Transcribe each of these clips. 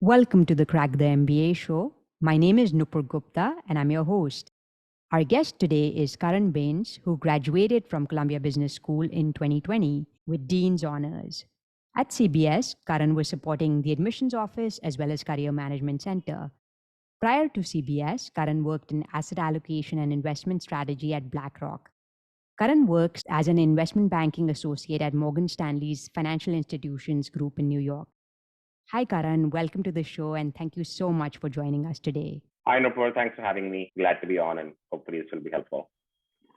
Welcome to the Crack The MBA Show. My name is Nupur Gupta and I'm your host. Our guest today is Karan Bains, who graduated from Columbia Business School in 2020 with Dean's Honors. At CBS, Karan was supporting the admissions office as well as career management center. Prior to CBS, Karan worked in asset allocation and investment strategy at BlackRock. Karan works as an investment banking associate at Morgan Stanley's Financial Institutions Group in New York. Hi, Karan. Welcome to the show, and thank you so much for joining us today. Hi, Nupur. Thanks for having me. Glad to be on, and hopefully this will be helpful.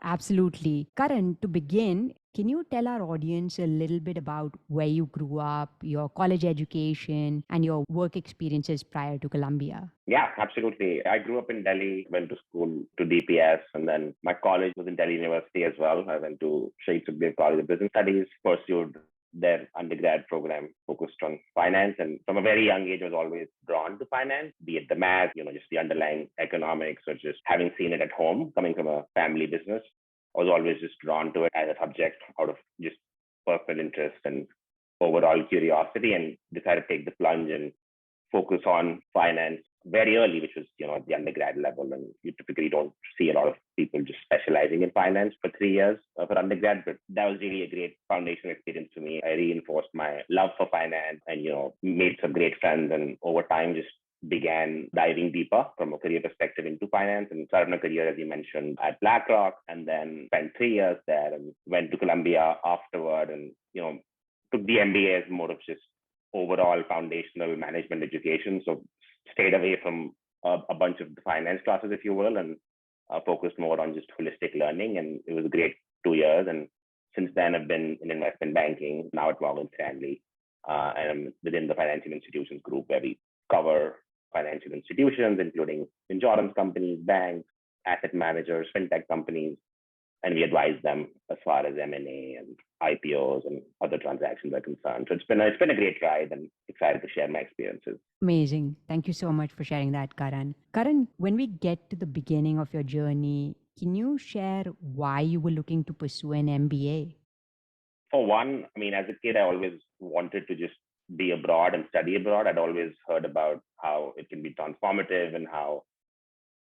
Absolutely. Karan, to begin, can you tell our audience a little bit about where you grew up, your college education, and your work experiences prior to Columbia? Yeah, absolutely. I grew up in Delhi, went to school to DPS, and then my college was in Delhi University as well. I went to Sheikh Zubir College of Business Studies, pursued their undergrad program focused on finance. And from a very young age, I was always drawn to finance, be it the math, just the underlying economics, or just having seen it at home, coming from a family business. I was always just drawn to it as a subject out of just personal interest and overall curiosity, and decided to take the plunge and focus on finance very early, which was, at the undergrad level. And you typically don't see a lot of people just specializing in finance for 3 years for undergrad, but that was really a great foundational experience for me. I reinforced my love for finance and, made some great friends, and over time just began diving deeper from a career perspective into finance, and started my career, as you mentioned, at BlackRock, and then spent 3 years there and went to Columbia afterward, and, took the MBA as more of just overall foundational management education. So stayed away from a bunch of the finance classes, if you will, and focused more on just holistic learning. And it was a great 2 years. And since then, I've been in investment banking, now at Morgan Stanley, and I'm within the financial institutions group, where we cover financial institutions, including insurance companies, banks, asset managers, fintech companies, and we advise them as far as M&A and IPOs and other transactions are concerned. So it's been a great ride, and excited to share my experiences. Amazing. Thank you so much for sharing that, Karan. Karan, when we get to the beginning of your journey, can you share why you were looking to pursue an MBA? For one, as a kid, I always wanted to just be abroad and study abroad. I'd always heard about how it can be transformative, and how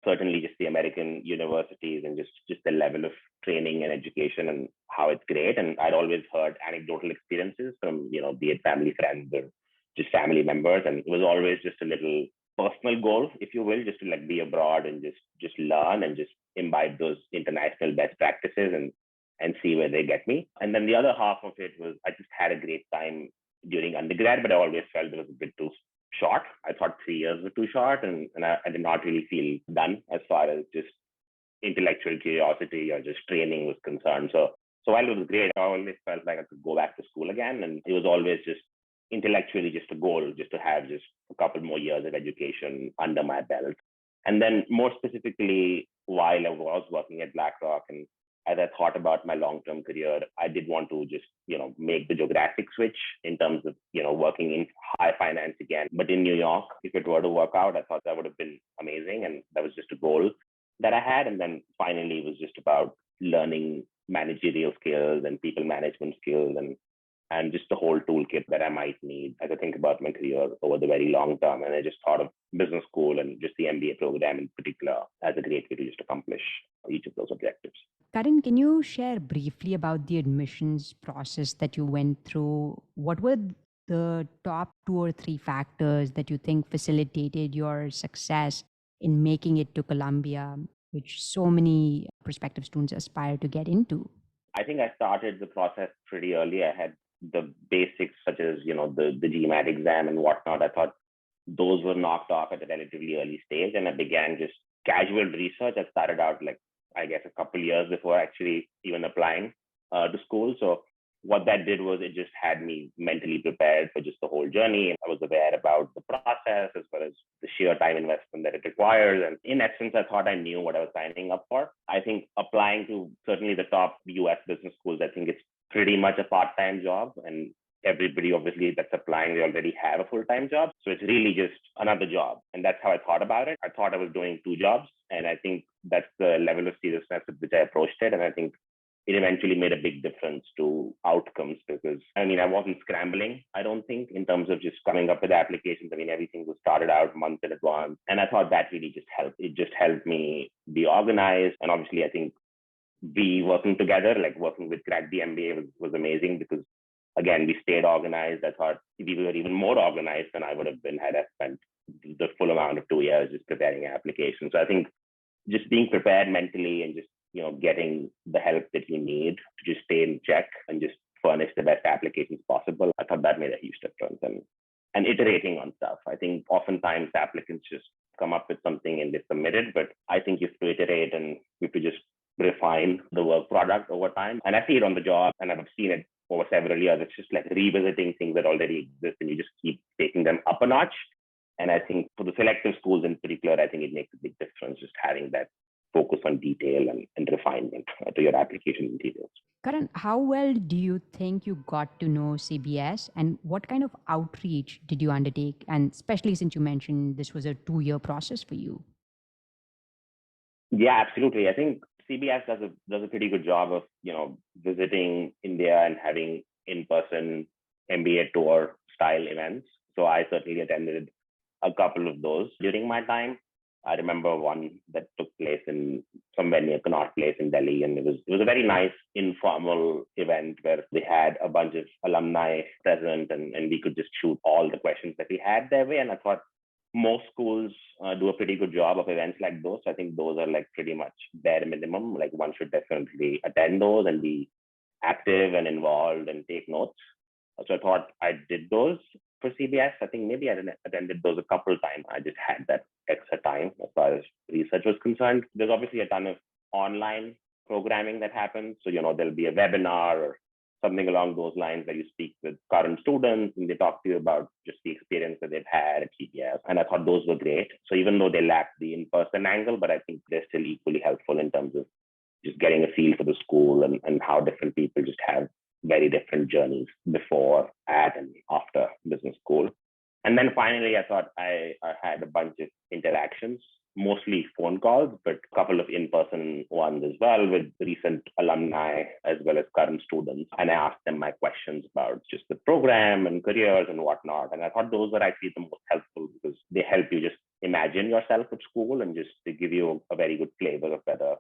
certainly just the American universities and just the level of training and education and how it's great. And I'd always heard anecdotal experiences from, be it family friends or just family members. And it was always just a little personal goal, if you will, just to be abroad and just learn and just imbibe those international best practices and see where they get me. And then the other half of it was, I just had a great time during undergrad, but I always felt it was a bit too short. I thought 3 years were too short, and I did not really feel done as far as just intellectual curiosity or just training was concerned. So while it was great, I always felt like I could go back to school again. And it was always just intellectually just a goal, just to have just a couple more years of education under my belt. And then more specifically, while I was working at BlackRock, and as I thought about my long-term career, I did want to just, make the geographic switch in terms of, working in high finance again, but in New York. If it were to work out, I thought that would have been amazing. And that was just a goal that I had. And then finally, it was just about learning managerial skills and people management skills, and just the whole toolkit that I might need as I think about my career over the very long term. And I just thought of business school and just the MBA program in particular as a great way to just accomplish each of those objectives. Karan, can you share briefly about the admissions process that you went through? What were the top 2 or 3 factors that you think facilitated your success in making it to Columbia, which so many prospective students aspire to get into? I think I started the process pretty early. I had the basics such as, the GMAT exam and whatnot. I thought those were knocked off at a relatively early stage, and I began just casual research. I started out I guess a couple years before actually even applying to school. So what that did was it just had me mentally prepared for just the whole journey. And I was aware about the process as well as the sheer time investment that it requires. And in essence, I thought I knew what I was signing up for. I think applying to certainly the top US business schools, I think it's pretty much a part-time job. And everybody obviously that's applying, they already have a full-time job. So it's really just another job. And that's how I thought about it. I thought I was doing 2 jobs. And I think that's the level of seriousness with which I approached it. And I think it eventually made a big difference to outcomes, because I wasn't scrambling, I don't think, in terms of just coming up with applications. Everything was plotted out months in advance. And I thought that really just helped. It just helped me be organized. And obviously, I think we working together, like working with Crack The MBA was amazing because, again, we stayed organized. I thought we were even more organized than I would have been had I spent the full amount of 2 years just preparing an application. So I think just being prepared mentally and just, getting the help that you need to just stay in check and just furnish the best applications possible. I thought that made a huge difference. And iterating on stuff. I think oftentimes applicants just come up with something and they submit it, but I think you have to iterate and you have to just refine the work product over time. And I see it on the job and I've seen it over several years. It's just like revisiting things that already exist and you just keep taking them up a notch. And I think for the selective schools in particular, I think it makes a big difference just having that focus on detail and refinement to your application details. Karan, how well do you think you got to know CBS and what kind of outreach did you undertake? And especially since you mentioned this was a 2-year process for you. Yeah, absolutely. I think CBS does a pretty good job of, visiting India and having in-person MBA tour style events. So I certainly attended a couple of those during my time. I remember one that took place in somewhere near Connaught Place in Delhi, and it was a very nice informal event where they had a bunch of alumni present, and we could just shoot all the questions that we had their way. And I thought most schools do a pretty good job of events like those. I think those are like pretty much bare minimum. Like one should definitely attend those and be active and involved and take notes. So I thought I did those for CBS. I think maybe I attended those a couple of times. I just had that extra time as far as research was concerned. There's obviously a ton of online programming that happens. So, there'll be a webinar or something along those lines where you speak with current students and they talk to you about just the experience that they've had at CBS. And I thought those were great. So even though they lack the in-person angle, but I think they're still equally helpful in terms of just getting a feel for the school and how different people just have very different journeys before, at, and after business school. And then finally, I thought I had a bunch of interactions, mostly phone calls, but a couple of in-person ones as well with recent alumni as well as current students. And I asked them my questions about just the program and careers and whatnot. And I thought those were actually the most helpful because they help you just imagine yourself at school and just to give you a very good flavor of whether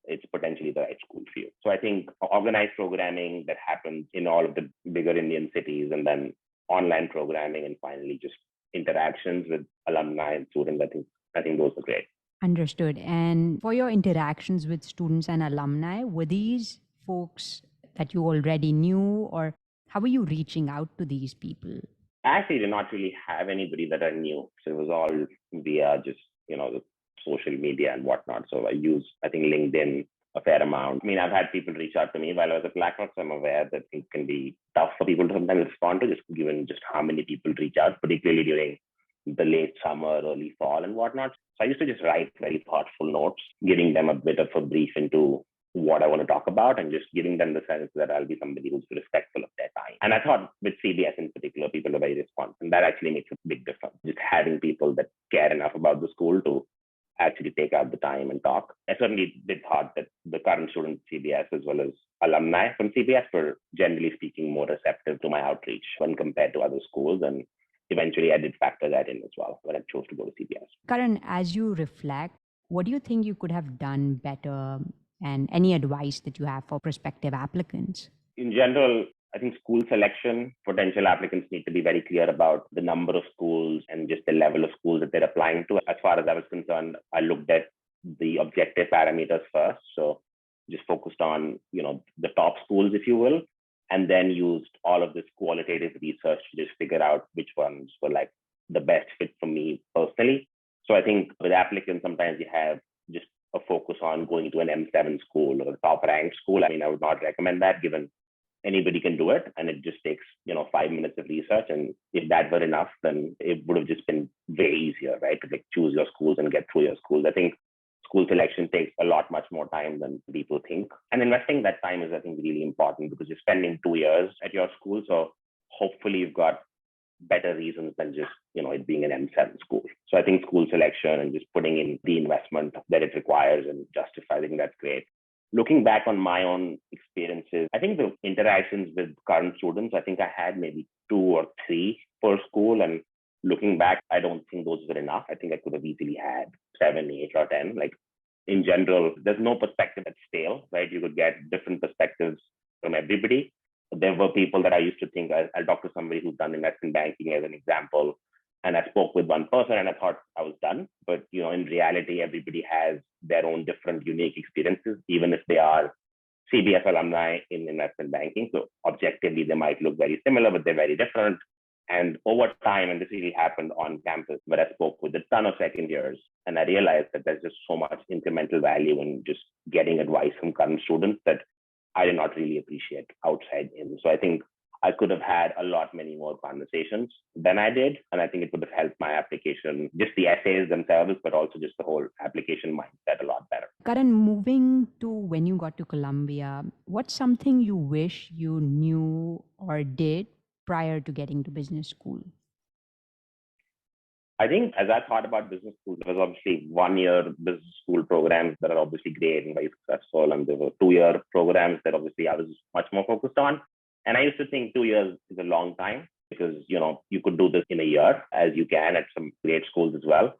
it's potentially the right school for you. So I think organized programming that happens in all of the bigger Indian cities, and then online programming, and finally just interactions with alumni and students, I think those are great. Understood. And for your interactions with students and alumni, were these folks that you already knew, or how were you reaching out to these people? I actually did not really have anybody that I knew. So it was all via just, the social media and whatnot. So I used, I think, LinkedIn a fair amount. I mean, I've had people reach out to me while I was at BlackRock, so I'm aware that it can be tough for people to sometimes respond to, just given just how many people reach out, particularly during the late summer, early fall and whatnot. So I used to just write very thoughtful notes, giving them a bit of a brief into what I want to talk about and just giving them the sense that I'll be somebody who's respectful of their time. And I thought with CBS in particular, people are very responsive. And that actually makes a big difference. Just having people that care enough about the school to actually take out the time and talk. I certainly did thought that the current students at CBS as well as alumni from CBS were generally speaking more receptive to my outreach when compared to other schools. And eventually I did factor that in as well when I chose to go to CBS. Karan, as you reflect, what do you think you could have done better, and any advice that you have for prospective applicants? In general, I think school selection, potential applicants need to be very clear about the number of schools and just the level of schools that they're applying to. As far as I was concerned, I looked at the objective parameters first. So just focused on, the top schools, if you will, and then used all of this qualitative research to just figure out which ones were like the best fit for me personally. So I think with applicants, sometimes you have just a focus on going to an M7 school or a top ranked school. I mean, I would not recommend that given anybody can do it. And it just takes, 5 minutes of research. And if that were enough, then it would have just been way easier, right? To choose your schools and get through your schools. I think school selection takes a lot, much more time than people think. And investing that time is, I think, really important because you're spending 2 years at your school. So hopefully you've got better reasons than just, it being an M7 school. So I think school selection and just putting in the investment that it requires and justifying that's great. Looking back on my own experiences, I think the interactions with current students, I think I had maybe 2 or 3 per school. And looking back, I don't think those were enough. I think I could have easily had 7, 8, or 10. Like in general, there's no perspective that's stale, right? You could get different perspectives from everybody. There were people that I used to think I'll talk to somebody who's done investment banking as an example. And I spoke with one person and I thought I was done. But, in reality, everybody has their own different unique experiences, even if they are CBS alumni in investment banking. So objectively, they might look very similar, but they're very different. And over time, and this really happened on campus, where I spoke with a ton of second years, and I realized that there's just so much incremental value in just getting advice from current students that I did not really appreciate outside in. So I think I could have had many more conversations than I did. And I think it would have helped my application, just the essays themselves, but also just the whole application mindset a lot better. Karan, moving to when you got to Columbia, what's something you wish you knew or did prior to getting to business school? I think as I thought about business school, there was obviously 1-year business school programs that are obviously great and very successful. And there were 2-year programs that obviously I was much more focused on. And I used to think 2 years is a long time because, you could do this in a year, as you can at some great schools as well.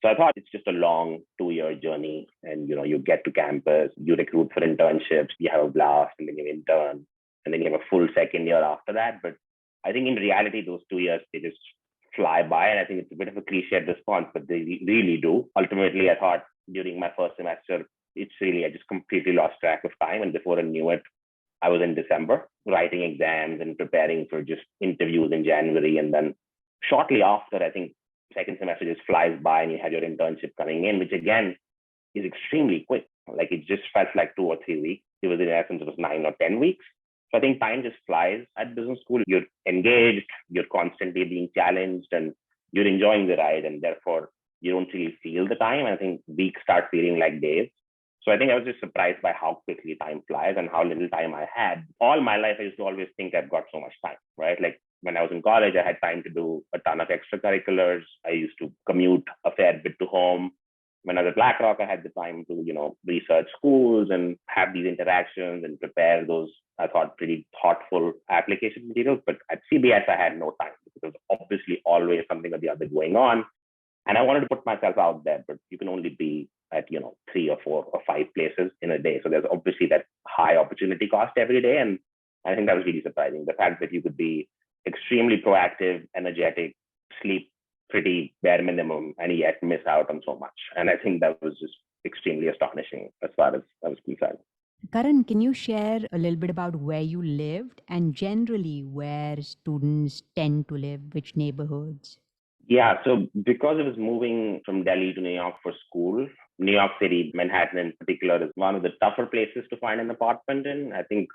So I thought it's just a long 2-year journey. And, you get to campus, you recruit for internships, you have a blast, and then you intern, and then you have a full second year after that. But I think in reality, those 2 years, they just fly by. And I think it's a bit of a cliched response, but they really do. Ultimately, I thought during my first semester, I just completely lost track of time. And before I knew it, I was in December writing exams and preparing for just interviews in January. And then shortly after, I think second semester just flies by and you have your internship coming in, which again is extremely quick. Like it just felt like 2 or 3 weeks. It was in essence, it was 9 or 10 weeks. So I think time just flies at business school. You're engaged, you're constantly being challenged, and you're enjoying the ride. And therefore, you don't really feel the time. I think weeks start feeling like days. So I think I was just surprised by how quickly time flies and how little time I had. All my life, I used to always think I've got so much time, right? Like when I was in college, I had time to do a ton of extracurriculars. I used to commute a fair bit to home. When I was at BlackRock, I had the time to, research schools and have these interactions and prepare those, I thought, pretty thoughtful application materials. But at CBS, I had no time because there was obviously always something or the other going on. And I wanted to put myself out there, but you can only be at, 3 or 4 or 5 places in a day. So there's obviously that high opportunity cost every day. And I think that was really surprising. The fact that you could be extremely proactive, energetic, sleep pretty bare minimum, and yet miss out on so much. And I think that was just extremely astonishing as far as I was concerned. Karan, can you share a little bit about where you lived and generally where students tend to live, which neighborhoods? Yeah, so because I was moving from Delhi to New York for school, New York City, Manhattan in particular, is one of the tougher places to find an apartment in. I think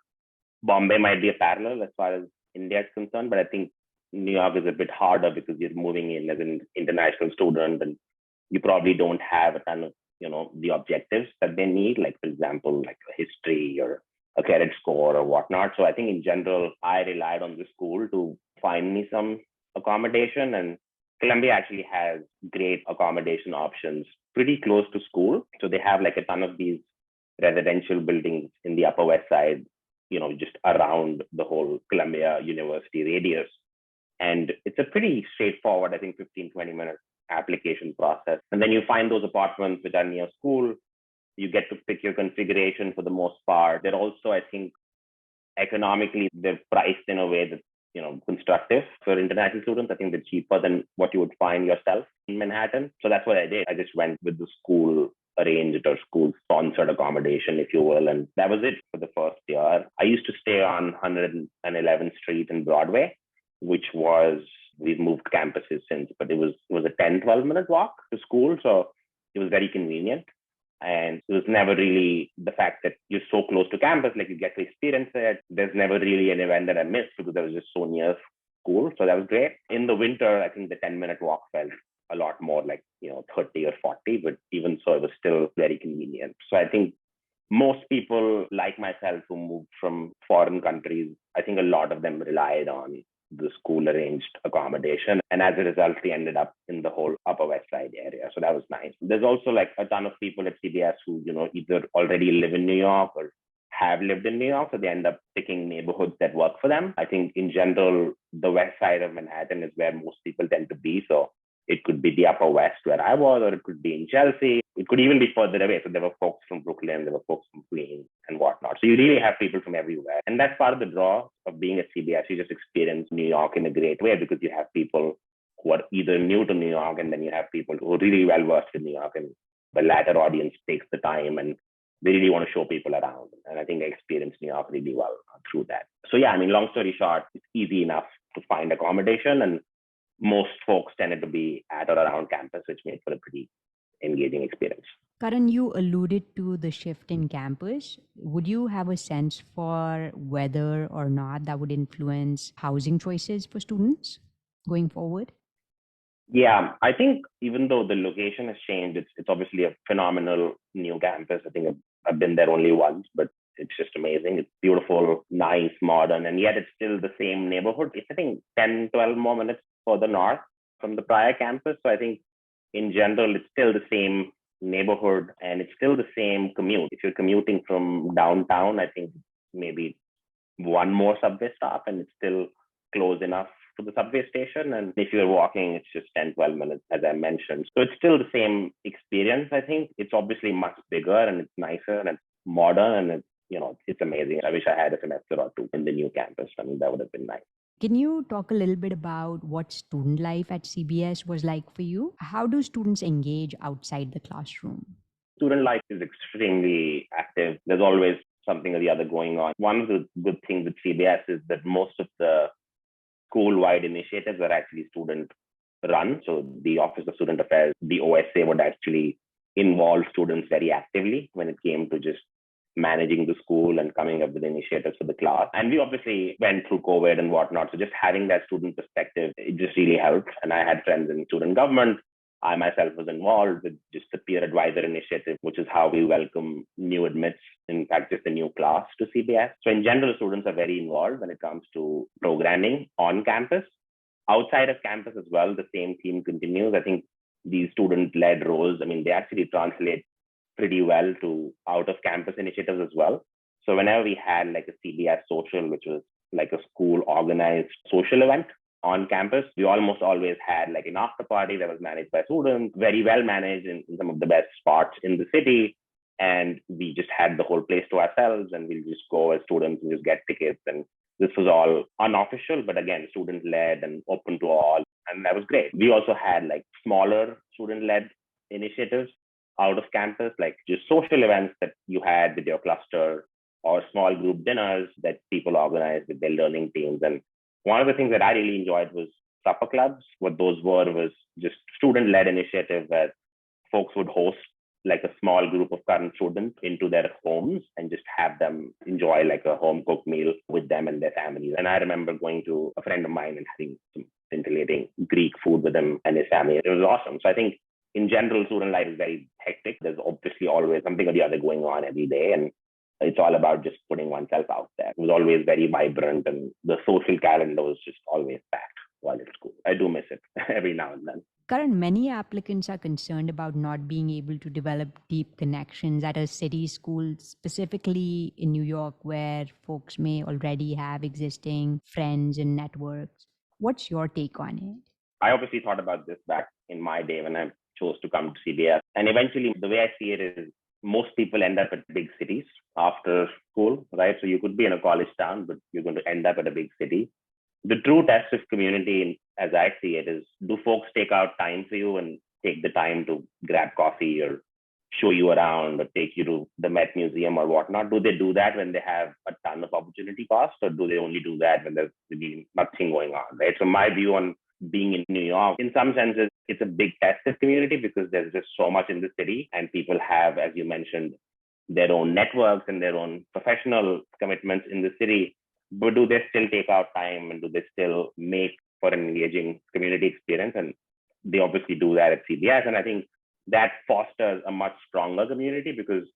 Bombay might be a parallel as far as India is concerned, but I think New York is a bit harder because you're moving in as an international student and you probably don't have a ton of, the objectives that they need, like, for example, like a history or a credit score or whatnot. So I think in general, I relied on the school to find me some accommodation, and Columbia actually has great accommodation options pretty close to school. So they have like a ton of these residential buildings in the Upper West Side, just around the whole Columbia University radius. And it's a pretty straightforward, I think, 15-20 minute application process. And then you find those apartments which are near school. You get to pick your configuration for the most part. They're also, I think, economically, they're priced in a way that's, constructive for international students. I think they're cheaper than what you would find yourself in Manhattan. So that's what I did. I just went with the school arranged or school sponsored accommodation, if you will. And that was it for the first year. I used to stay on 111th Street in Broadway, which was, we've moved campuses since, but it was a 10-12 minute walk to school. So it was very convenient. And it was never really the fact that you're so close to campus, like you get to experience it. There's never really an event that I missed because I was just so near school. So that was great. In the winter, I think the 10-minute walk felt a lot more like, 30 or 40, but even so, it was still very convenient. So I think most people like myself who moved from foreign countries, I think a lot of them relied on the school arranged accommodation. And as a result, they ended up in the whole Upper West Side area. So that was nice. There's also like a ton of people at CBS who, either already live in New York or have lived in New York, so they end up picking neighborhoods that work for them. I think in general, the west side of Manhattan is where most people tend to be. So it could be the Upper West where I was, or it could be in Chelsea. It could even be further away. So there were folks from Brooklyn, there were folks from Queens and whatnot. So you really have people from everywhere. And that's part of the draw of being at CBS. You just experience New York in a great way because you have people who are either new to New York, and then you have people who are really well versed in New York, and the latter audience takes the time and they really want to show people around. And I think I experienced New York really well through that. So yeah, I mean, long story short, it's easy enough to find accommodation, and most folks tended to be at or around campus, which made for a pretty engaging experience. Karan, you alluded to the shift in campus. Would you have a sense for whether or not that would influence housing choices for students going forward? Yeah, I think even though the location has changed, it's obviously a phenomenal new campus. I think I've been there only once, but it's just amazing. It's beautiful, nice, modern, and yet it's still the same neighborhood. It's, I think, 10, 12 more minutes further north from the prior campus. So I think in general, it's still the same neighborhood and it's still the same commute. If you're commuting from downtown, I think maybe one more subway stop and it's still close enough to the subway station. And if you're walking, it's just 10, 12 minutes, as I mentioned. So it's still the same experience, I think. It's obviously much bigger and it's nicer and it's modern and it's, it's amazing. I wish I had a semester or two in the new campus. I mean, that would have been nice. Can you talk a little bit about what student life at CBS was like for you? How do students engage outside the classroom? Student life is extremely active. There's always something or the other going on. One of the good things with CBS is that most of the school-wide initiatives are actually student-run. So the Office of Student Affairs, the OSA, would actually involve students very actively when it came to just managing the school and coming up with initiatives for the class. And we obviously went through COVID and whatnot. So just having that student perspective, it just really helped. And I had friends in student government. I myself was involved with just the peer advisor initiative, which is how we welcome new admits, in fact, just a new class to CBS. So in general, students are very involved when it comes to programming on campus. Outside of campus as well, the same theme continues. I think these student-led roles, I mean, they actually translate pretty well to out-of-campus initiatives as well. So whenever we had like a CBS social, which was like a school organized social event on campus, we almost always had like an after party that was managed by students, very well managed in some of the best spots in the city. And we just had the whole place to ourselves and we'll just go as students and just get tickets. And this was all unofficial, but again, student-led and open to all. And that was great. We also had like smaller student-led initiatives out of campus, like just social events that you had with your cluster or small group dinners that people organized with their learning teams. And one of the things that I really enjoyed was supper clubs. What those were was just student-led initiative where folks would host like a small group of current students into their homes and just have them enjoy like a home cooked meal with them and their families. And I remember going to a friend of mine and having some scintillating Greek food with him and his family. It was awesome. So I think in general, student life is very hectic. There's obviously always something or the other going on every day. And it's all about just putting oneself out there. It was always very vibrant and the social calendar was just always packed while at school. I do miss it every now and then. Karan, many applicants are concerned about not being able to develop deep connections at a city school, specifically in New York, where folks may already have existing friends and networks. What's your take on it? I obviously thought about this back in my day when I chose to come to CBS. And eventually, the way I see it is most people end up at big cities after school, right? So you could be in a college town, but you're going to end up at a big city. The true test of community, as I see it, is do folks take out time for you and take the time to grab coffee or show you around or take you to the Met Museum or whatnot? Do they do that when they have a ton of opportunity cost, or do they only do that when there's really nothing going on, right? So my view on being in New York, in some senses, it's a big test of community because there's just so much in the city and people have, as you mentioned, their own networks and their own professional commitments in the city. But do they still take out time and do they still make for an engaging community experience? And they obviously do that at CBS. And I think that fosters a much stronger community because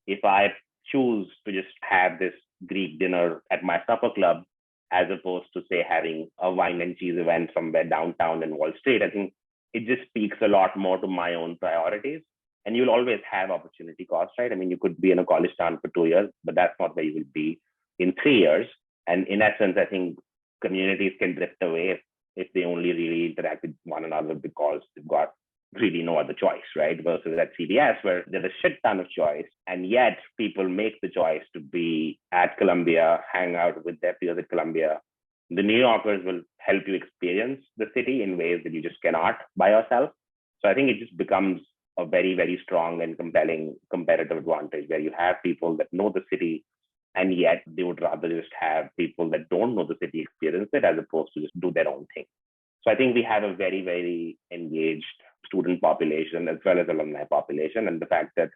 if I choose to just have this Greek dinner at my supper club, as opposed to say having a wine and cheese event somewhere downtown in Wall Street, I think it just speaks a lot more to my own priorities. And you'll always have opportunity cost, right? I mean, you could be in a college town for 2 years, but that's not where you will be in 3 years. And in essence, I think communities can drift away if they only really interact with one another because they've got really no other choice, right? Versus at CBS, where there's a shit ton of choice, and yet people make the choice to be at Columbia, hang out with their peers at Columbia. The New Yorkers will help you experience the city in ways that you just cannot by yourself. So I think it just becomes a very, very strong and compelling competitive advantage where you have people that know the city, and yet they would rather just have people that don't know the city experience it as opposed to just do their own thing. So I think we have a very, very engaged student population as well as alumni population. And the fact that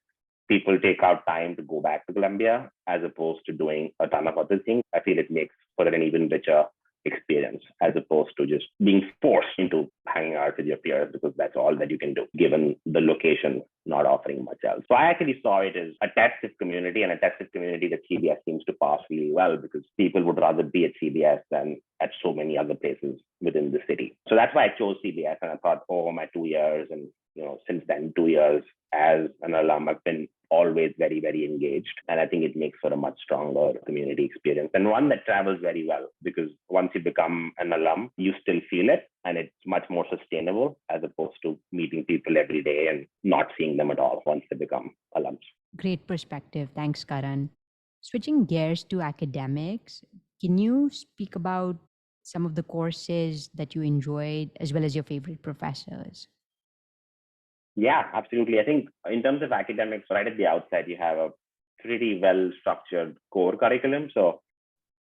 people take out time to go back to Columbia as opposed to doing a ton of other things, I feel it makes for an even richer experience as opposed to just being forced into hanging out with your peers because that's all that you can do given the location not offering much else. So I actually saw it as a tested community and a tested community that CBS seems to pass really well because people would rather be at CBS than at so many other places within the city. So that's why I chose CBS, and I thought, oh, my 2 years, and since then 2 years as an alum, I've been always very, very engaged. And I think it makes for a much stronger community experience and one that travels very well because once you become an alum, you still feel it and it's much more sustainable as opposed to meeting people every day and not seeing them at all once they become alums. Great perspective. Thanks, Karan. Switching gears to academics, can you speak about some of the courses that you enjoyed as well as your favorite professors? Yeah, absolutely. I think in terms of academics, right at the outset, you have a pretty well-structured core curriculum. So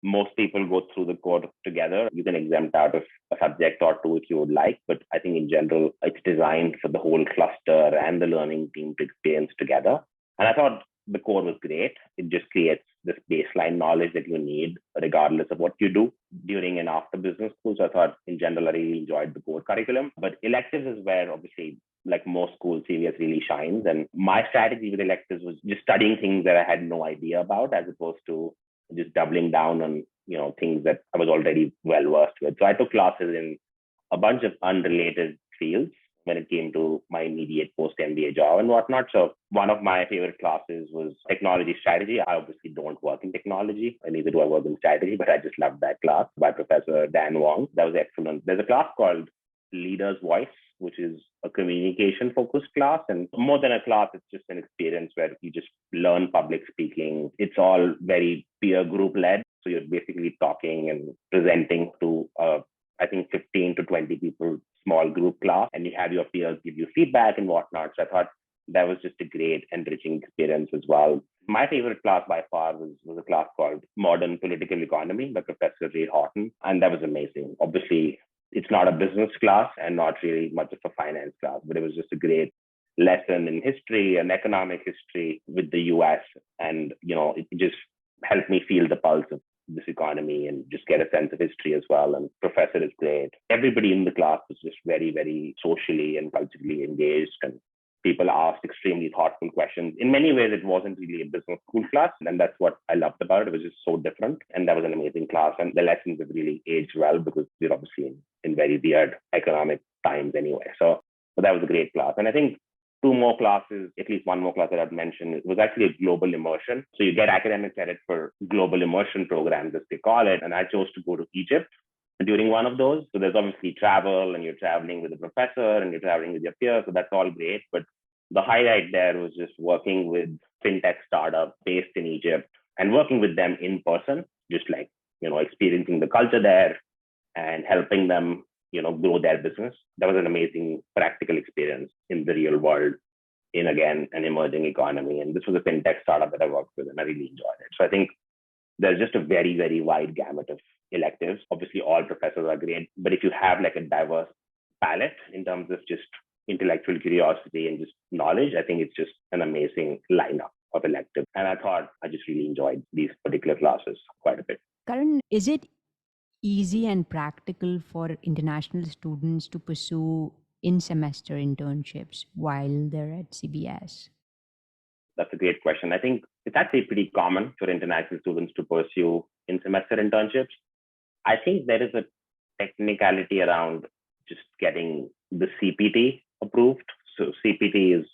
most people go through the core together. You can exempt out of a subject or two if you would like, but I think in general, it's designed for the whole cluster and the learning team to experience together. And I thought the core was great. It just creates this baseline knowledge that you need regardless of what you do during and after business school. So I thought in general, I really enjoyed the core curriculum. But electives is where obviously like most schools, CVS really shines. And my strategy with electives was just studying things that I had no idea about as opposed to just doubling down on, things that I was already well versed with. So I took classes in a bunch of unrelated fields when it came to my immediate post-MBA job and whatnot. So one of my favorite classes was technology strategy. I obviously don't work in technology, and neither do I work in strategy, but I just loved that class by Professor Dan Wong. That was excellent. There's a class called Leader's Voice, which is a communication focused class. And more than a class, it's just an experience where you just learn public speaking. It's all very peer group led. So you're basically talking and presenting to, I think, 15 to 20 people, small group class, and you have your peers give you feedback and whatnot. So I thought that was just a great, enriching experience as well. My favorite class by far was a class called Modern Political Economy by Professor Ray Horton. And that was amazing. Obviously, it's not a business class and not really much of a finance class, but it was just a great lesson in history and economic history with the US. And, it just helped me feel the pulse of this economy and just get a sense of history as well. And professor is great. Everybody in the class was just very, very socially and culturally engaged, and people asked extremely thoughtful questions. In many ways, it wasn't really a business school class, and that's what I loved about it. It was just so different, and that was an amazing class. And the lessons have really aged well because we're obviously in very weird economic times anyway. So that was a great class. And I think two more classes, at least one more class that I'd mentioned, it was actually a global immersion. So you get academic credit for global immersion programs, as they call it. And I chose to go to Egypt during one of those. So there's obviously travel, and you're traveling with a professor and you're traveling with your peers. So that's all great. But the highlight there was just working with fintech startup based in Egypt and working with them in person, just like, experiencing the culture there and helping them grow their business. That was an amazing practical experience in the real world in, again, an emerging economy. And this was a fintech startup that I worked with, and I really enjoyed it. So I think there's just a very, very wide gamut of electives. Obviously, all professors are great, but if you have like a diverse palette in terms of just intellectual curiosity and just knowledge, I think it's just an amazing lineup of electives. And I thought I just really enjoyed these particular classes quite a bit. Karan, is it easy and practical for international students to pursue in-semester internships while they're at CBS? That's a great question. I think it's actually pretty common for international students to pursue in-semester internships. I think there is a technicality around just getting the CPT approved. So CPT is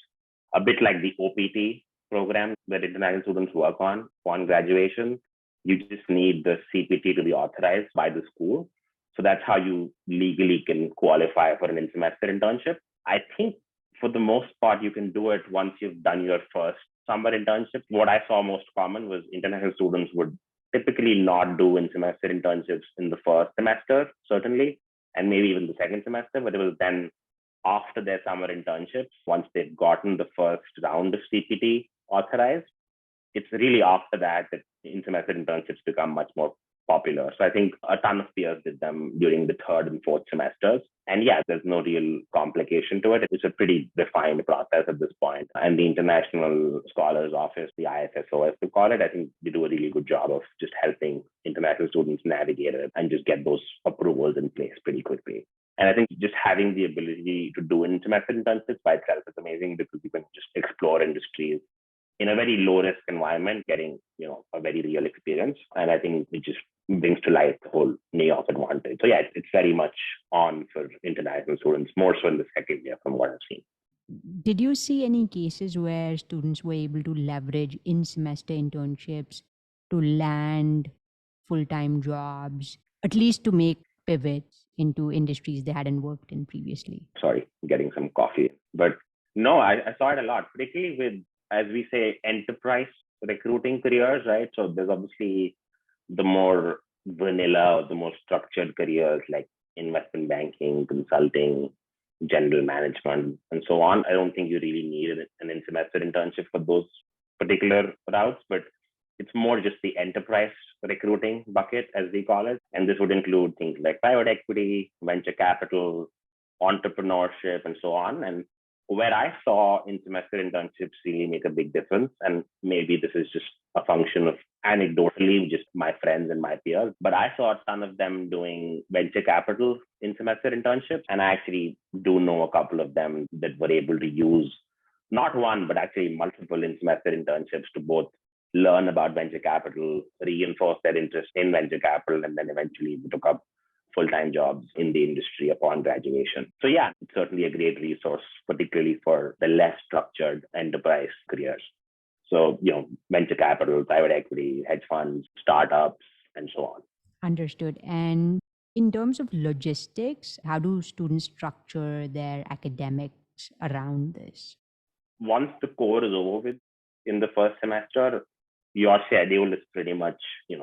a bit like the OPT program that international students work on upon graduation. You just need the CPT to be authorized by the school. So that's how you legally can qualify for an in-semester internship. I think for the most part, you can do it once you've done your first summer internship. What I saw most common was international students would typically not do in-semester internships in the first semester, certainly, and maybe even the second semester, but it was then after their summer internships, once they've gotten the first round of CPT authorized, it's really after that in-semester internships become much more popular. So I think a ton of peers did them during the third and fourth semesters. And yeah, there's no real complication to it. It's a pretty defined process at this point. And the International Scholars Office, the ISSO as we call it, I think they do a really good job of just helping international students navigate it and just get those approvals in place pretty quickly. And I think just having the ability to do in-semester internships by itself is amazing because you can just explore industries in a very low risk environment, getting a very real experience. And I think it just brings to light the whole New York advantage. So yeah, it's very much on for international students, more so in the second year from what I've seen. Did you see any cases where students were able to leverage in-semester internships to land full-time jobs, at least to make pivots into industries they hadn't worked in previously? Sorry, getting some coffee. But no, I saw it a lot, particularly with, as we say, enterprise recruiting careers, right? So there's obviously the more vanilla or the more structured careers like investment banking, consulting, general management, and so on. I don't think you really need an in-semester internship for those particular routes, but it's more just the enterprise recruiting bucket, as we call it. And this would include things like private equity, venture capital, entrepreneurship, and so on. And where I saw in-semester internships really make a big difference, and maybe this is just a function of anecdotally, just my friends and my peers, but I saw a ton of them doing venture capital in-semester internships. And I actually do know a couple of them that were able to use not one, but actually multiple in-semester internships to both learn about venture capital, reinforce their interest in venture capital, and then eventually took up full-time jobs in the industry upon graduation. So yeah, it's certainly a great resource, particularly for the less structured enterprise careers. So, venture capital, private equity, hedge funds, startups, and so on. Understood. And in terms of logistics, how do students structure their academics around this? Once the core is over with in the first semester, your schedule is pretty much,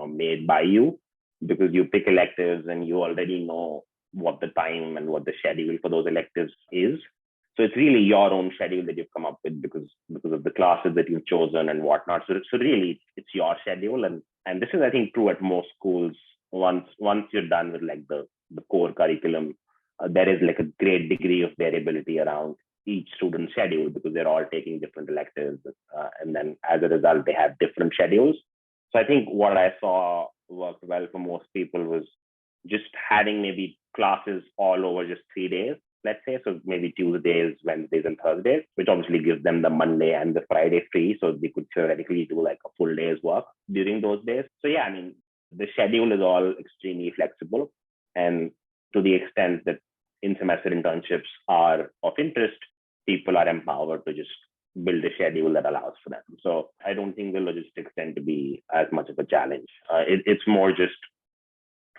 made by you because you pick electives and you already know what the time and what the schedule for those electives is. So it's really your own schedule that you've come up with because of the classes that you've chosen and whatnot. So really, it's your schedule, and this is, I think, true at most schools. Once you're done with like the core curriculum, there is like a great degree of variability around each student's schedule because they're all taking different electives, and then as a result, they have different schedules. So I think what I saw worked well for most people was just having maybe classes all over just 3 days, let's say. So maybe Tuesdays, Wednesdays, and Thursdays, which obviously gives them the Monday and the Friday free. So they could theoretically do like a full day's work during those days. So yeah, I mean, the schedule is all extremely flexible. And to the extent that in-semester internships are of interest, people are empowered to just build a schedule that allows for them. So I don't think the logistics tend to be as much of a challenge. It's more just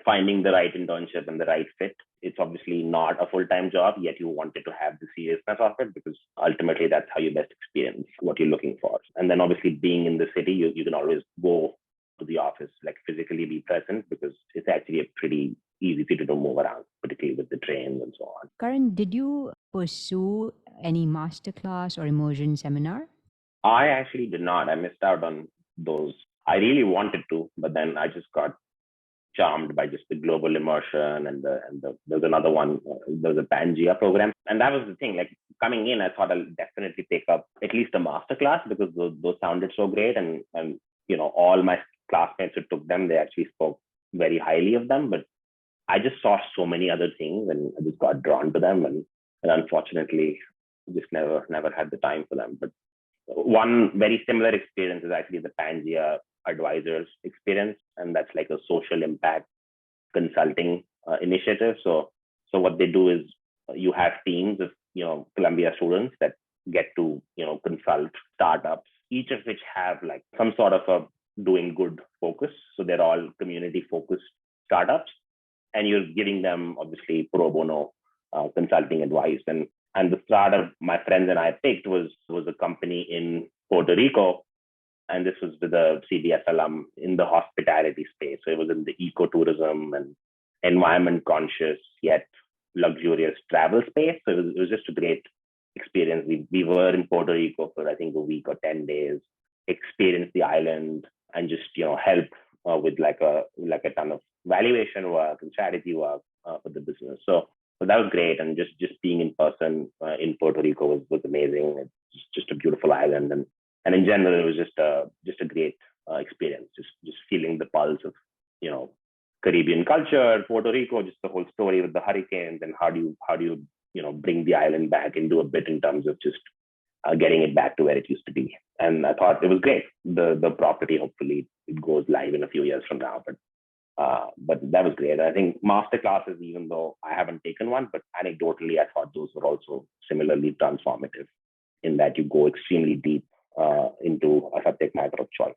finding the right internship and the right fit. It's obviously not a full-time job, yet you wanted to have the seriousness of it because ultimately that's how you best experience what you're looking for. And then obviously being in the city, you can always go to the office, like physically be present because it's actually a pretty easy city to move around, particularly with the trains and so on. Karan, did you pursue any masterclass or immersion seminar? I actually did not. I missed out on those. I really wanted to, but then I just got charmed by just the global immersion and there's another one, there's a Pangea program. And that was the thing, like coming in, I thought I'll definitely take up at least a masterclass because those sounded so great. And all my classmates who took them, they actually spoke very highly of them, but I just saw so many other things and I just got drawn to them. And unfortunately, just never had the time for them. But one very similar experience is actually the Pangea advisors experience, and that's like a social impact consulting initiative. So what they do is you have teams of Columbia students that get to, consult startups, each of which have like some sort of a doing good focus. So they're all community focused startups, and you're giving them obviously pro bono consulting advice. And the startup my friends and I picked was a company in Puerto Rico, and this was with a CBS alum in the hospitality space. So it was in the ecotourism and environment conscious yet luxurious travel space. So it was just a great experience. We were in Puerto Rico for I think a week or 10 days, experienced the island, and just help with like a ton of valuation work and strategy work for the business. So that was great, and just being in person in Puerto Rico was amazing. It's just a beautiful island, and in general, it was just a great experience. Just feeling the pulse of Caribbean culture, Puerto Rico, just the whole story with the hurricanes, and how do you bring the island back into a bit in terms of just getting it back to where it used to be. And I thought it was great. The property, hopefully it goes live in a few years from now, but that was great. I think master classes, even though I haven't taken one, but anecdotally, I thought those were also similarly transformative in that you go extremely deep into a subject matter of choice.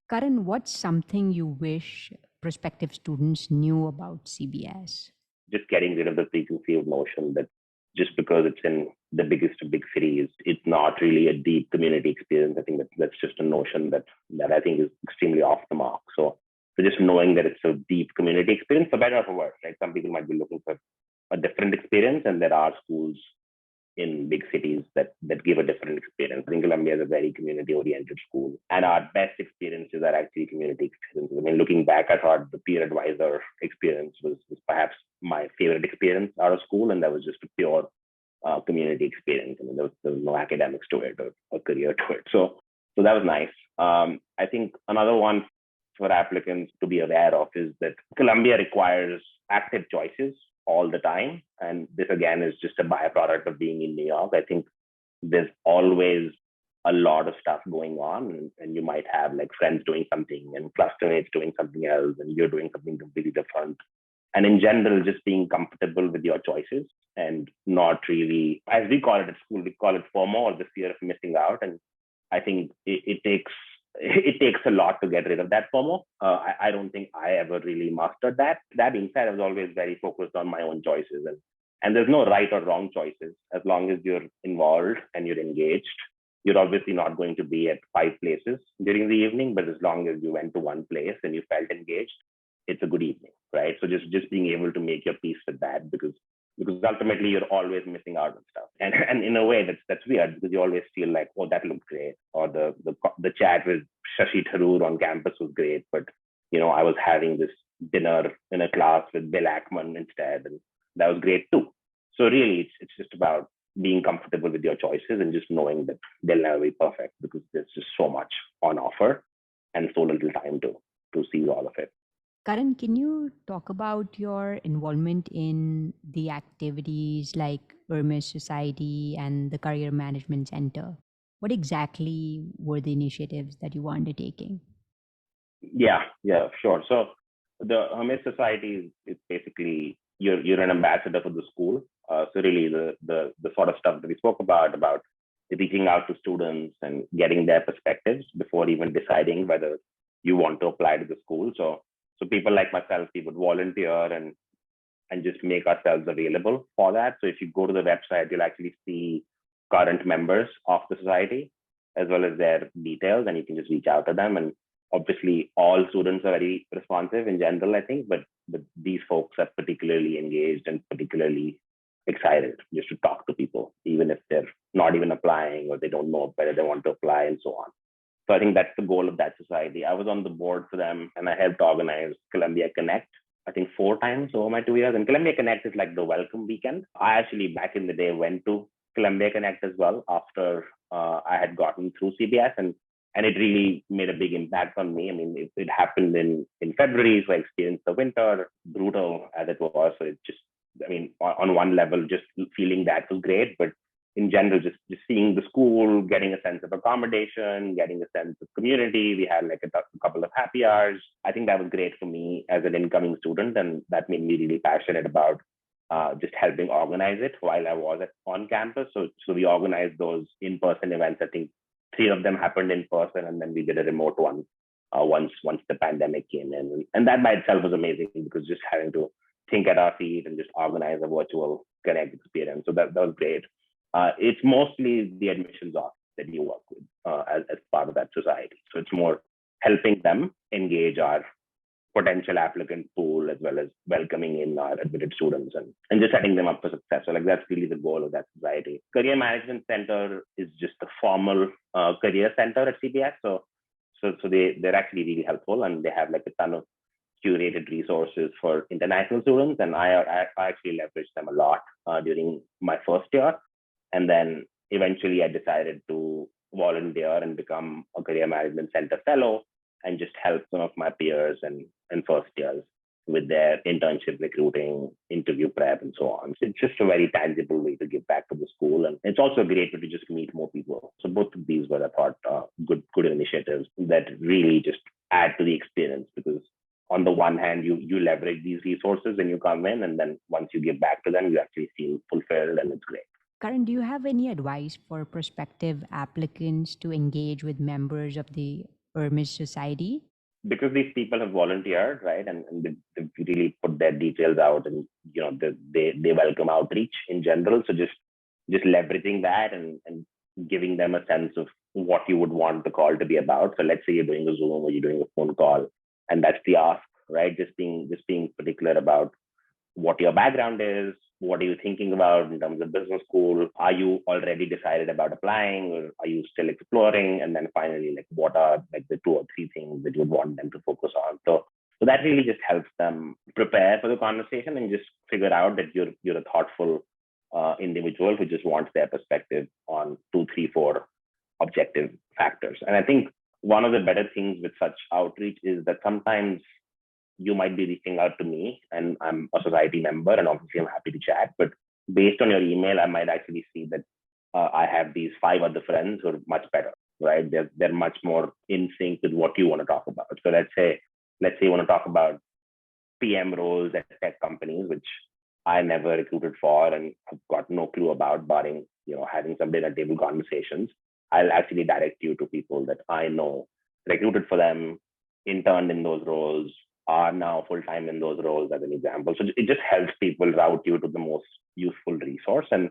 Karan, what's something you wish prospective students knew about CBS? Just getting rid of the preconceived notion that just because it's in the biggest of big cities, it's not really a deep community experience. I think that's just a notion that I think is extremely off the mark. So just knowing that it's a deep community experience, for better or for worse, right? Some people might be looking for a different experience, and there are schools in big cities that give a different experience. I think Columbia is a very community-oriented school, and our best experiences are actually community experiences. I mean, looking back, I thought the peer advisor experience was perhaps my favorite experience out of school, and that was just a pure community experience. I mean, there was no academics to it or career to it. So that was nice. I think another one for applicants to be aware of is that Columbia requires active choices all the time. And this, again, is just a byproduct of being in New York. I think there's always a lot of stuff going on, and you might have like friends doing something and clustermates doing something else, and you're doing something completely different. And in general, just being comfortable with your choices and not really, as we call it at school, we call it FOMO, or the fear of missing out. And I think it takes a lot to get rid of that FOMO. I don't think I ever really mastered that. That being said, I was always very focused on my own choices. And there's no right or wrong choices. As long as you're involved and you're engaged, you're obviously not going to be at 5 places during the evening, but as long as you went to one place and you felt engaged, it's a good evening, right? So just being able to make your peace with that, because ultimately you're always missing out on stuff. And in a way that's weird, because you always feel like, oh, that looked great. Or the chat with Shashi Tharoor on campus was great, but I was having this dinner in a class with Bill Ackman instead, and that was great too. So really it's just about being comfortable with your choices and just knowing that they'll never be perfect, because there's just so much on offer and so little time to see all of it. Karan, can you talk about your involvement in the activities like Hermes Society and the Career Management Center? What exactly were the initiatives that you were undertaking? Yeah, sure. So the Hermes Society is basically you're an ambassador for the school. So really the sort of stuff that we spoke about reaching out to students and getting their perspectives before even deciding whether you want to apply to the school. So people like myself, we would volunteer and just make ourselves available for that. So if you go to the website, you'll actually see current members of the society as well as their details, and you can just reach out to them. And obviously, all students are very responsive in general, I think, but these folks are particularly engaged and particularly excited just to talk to people, even if they're not even applying or they don't know whether they want to apply and so on. So I think that's the goal of that society. I was on the board for them, and I helped organize Columbia Connect, I think 4 times over my 2 years. And Columbia Connect is like the welcome weekend. I actually, back in the day, went to Columbia Connect as well after I had gotten through CBS, and it really made a big impact on me. I mean, it happened in February, so I experienced the winter, brutal as it was. So it just, I mean, on one level, just feeling that was great, but in general, just seeing the school, getting a sense of accommodation, getting a sense of community. We had like a couple of happy hours. I think that was great for me as an incoming student, and that made me really passionate about just helping organize it while I was on campus. So we organized those in-person events. I think 3 of them happened in person, and then we did a remote one once the pandemic came in. And that by itself was amazing because just having to think at our feet and just organize a virtual Connect experience. So that was great. It's mostly the admissions office that you work with as part of that society. So it's more helping them engage our potential applicant pool as well as welcoming in our admitted students and just setting them up for success. So like that's really the goal of that society. Career Management Center is just a formal career center at CPS. So they're actually really helpful, and they have like a ton of curated resources for international students. And I actually leveraged them a lot during my first year. And then eventually I decided to volunteer and become a Career Management Center fellow and just help some of my peers and first years with their internship recruiting, interview prep, and so on. So it's just a very tangible way to give back to the school. And it's also a great way to just meet more people. So both of these were, I thought, good initiatives that really just add to the experience, because on the one hand, you leverage these resources when you come in, and then once you give back to them, you actually feel fulfilled, and it's great. Karan, do you have any advice for prospective applicants to engage with members of the Hermes Society? Because these people have volunteered, right, and they really put their details out, and they welcome outreach in general. So just leveraging that and giving them a sense of what you would want the call to be about. So let's say you're doing a Zoom or you're doing a phone call, and that's the ask, right? Just being particular about what your background is, what are you thinking about in terms of business school? Are you already decided about applying, or are you still exploring? And then finally, like, what are like the 2 or 3 things that you would want them to focus on? So that really just helps them prepare for the conversation and just figure out that you're a thoughtful individual who just wants their perspective on 2, 3, 4 objective factors. And I think one of the better things with such outreach is that sometimes you might be reaching out to me and I'm a society member, and obviously I'm happy to chat. But based on your email, I might actually see that I have these 5 other friends who are much better, right? They're much more in sync with what you want to talk about. So let's say you want to talk about PM roles at tech companies, which I never recruited for and have got no clue about, barring having some dinner table conversations. I'll actually direct you to people that I know recruited for them, interned in those roles, are now full-time in those roles, as an example. So it just helps people route you to the most useful resource. And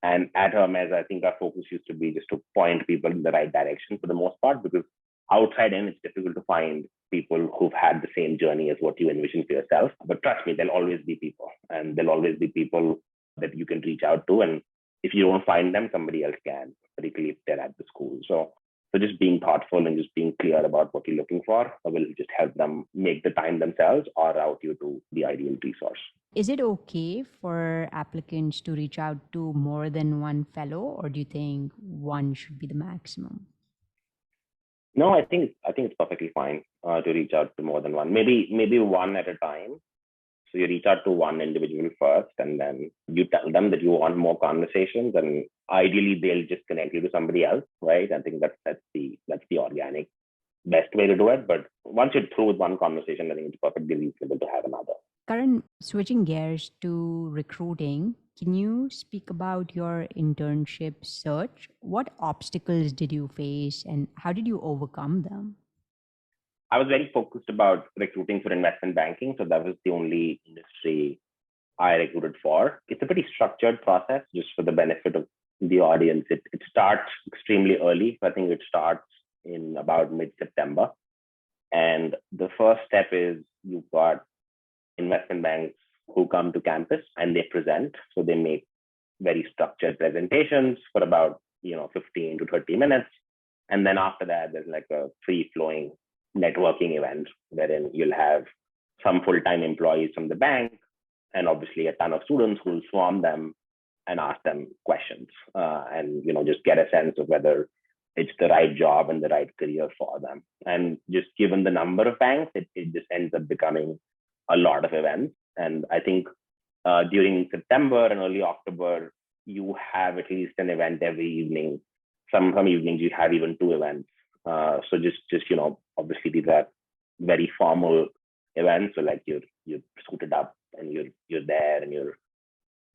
at Hermes, I think our focus used to be just to point people in the right direction for the most part, because outside in, it's difficult to find people who've had the same journey as what you envision for yourself. But trust me, there'll always be people, and there'll always be people that you can reach out to. And if you don't find them, somebody else can, particularly if they're at the school. So just being thoughtful and just being clear about what you're looking for will just help them make the time themselves or route you to the ideal resource. Is it okay for applicants to reach out to more than one fellow, or do you think one should be the maximum? No, I think it's perfectly fine to reach out to more than one. Maybe one at a time. So you reach out to one individual first, and then you tell them that you want more conversations, and ideally they'll just connect you to somebody else, right? I think that's the organic best way to do it. But once you're through with one conversation, I think it's perfectly reasonable to have another. Karan, switching gears to recruiting, can you speak about your internship search? What obstacles did you face, and how did you overcome them? I was very focused about recruiting for investment banking. So that was the only industry I recruited for. It's a pretty structured process, just for the benefit of the audience. It starts extremely early. I think it starts in about mid-September. And the first step is you've got investment banks who come to campus and they present. So they make very structured presentations for about 15 to 30 minutes. And then after that, there's like a free-flowing networking event wherein you'll have some full-time employees from the bank and obviously a ton of students who will swarm them and ask them questions and just get a sense of whether it's the right job and the right career for them. And just given the number of banks, it just ends up becoming a lot of events. And I think during September and early October, you have at least an event every evening. Some evenings you have even 2 events. So just obviously these are very formal events. So like you're suited up and you're there and you're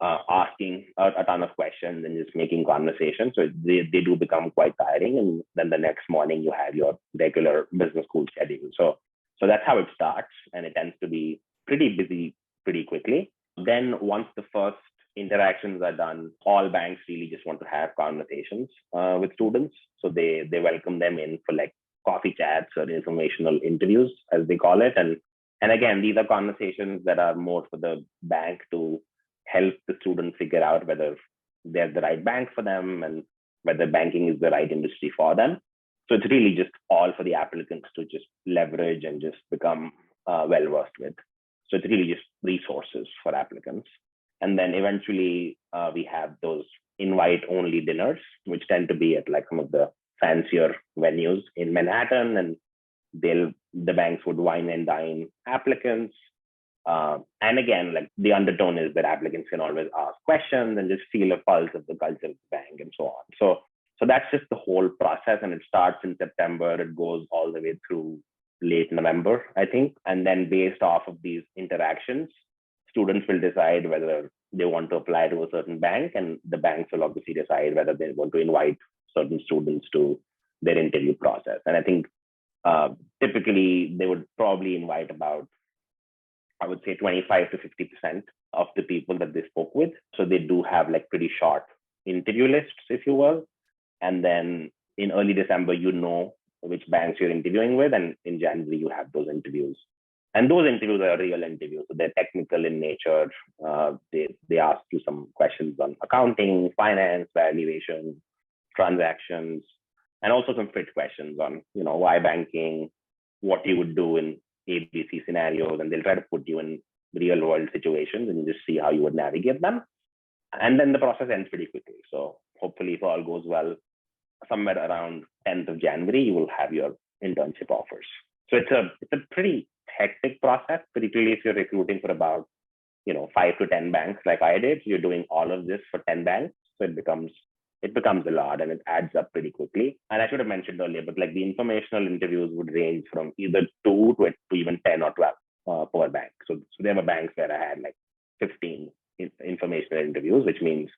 asking a ton of questions and just making conversation. So they do become quite tiring. And then the next morning you have your regular business school schedule. So that's how it starts. And it tends to be pretty busy pretty quickly. Then once the first interactions are done, all banks really just want to have conversations with students. So they welcome them in for like coffee chats or informational interviews, as they call it. And again, these are conversations that are more for the bank to help the student figure out whether they're the right bank for them and whether banking is the right industry for them. So it's really just all for the applicants to just leverage and just become well versed with. So it's really just resources for applicants. And then eventually we have those invite only dinners, which tend to be at like some of the fancier venues in Manhattan. And the banks would wine and dine applicants. And again, like the undertone is that applicants can always ask questions and just feel a pulse of the culture of the bank and so on. So that's just the whole process. And it starts in September. It goes all the way through late November, I think. And then based off of these interactions, students will decide whether they want to apply to a certain bank, and the banks will obviously decide whether they want to invite certain students to their interview process. And I think typically they would probably invite about, I would say 25 to 50% of the people that they spoke with. So they do have like pretty short interview lists, if you will. And then in early December, you know which banks you're interviewing with. And in January, you have those interviews. And those interviews are real interviews. So they're technical in nature. They ask you some questions on accounting, finance, valuation, transactions, and also some fit questions on, why banking, what you would do in ABC scenarios. And they'll try to put you in real world situations and you just see how you would navigate them. And then the process ends pretty quickly. So hopefully if all goes well, somewhere around 10th of January, you will have your internship offers. So it's a pretty hectic process, particularly if you're recruiting for about 5 to 10 banks like I did. You're doing all of this for 10 banks, so it becomes a lot and it adds up pretty quickly. And I should have mentioned earlier, but like the informational interviews would range from either 2 to even 10 or 12 per bank. So there were banks where I had like 15 informational interviews, which means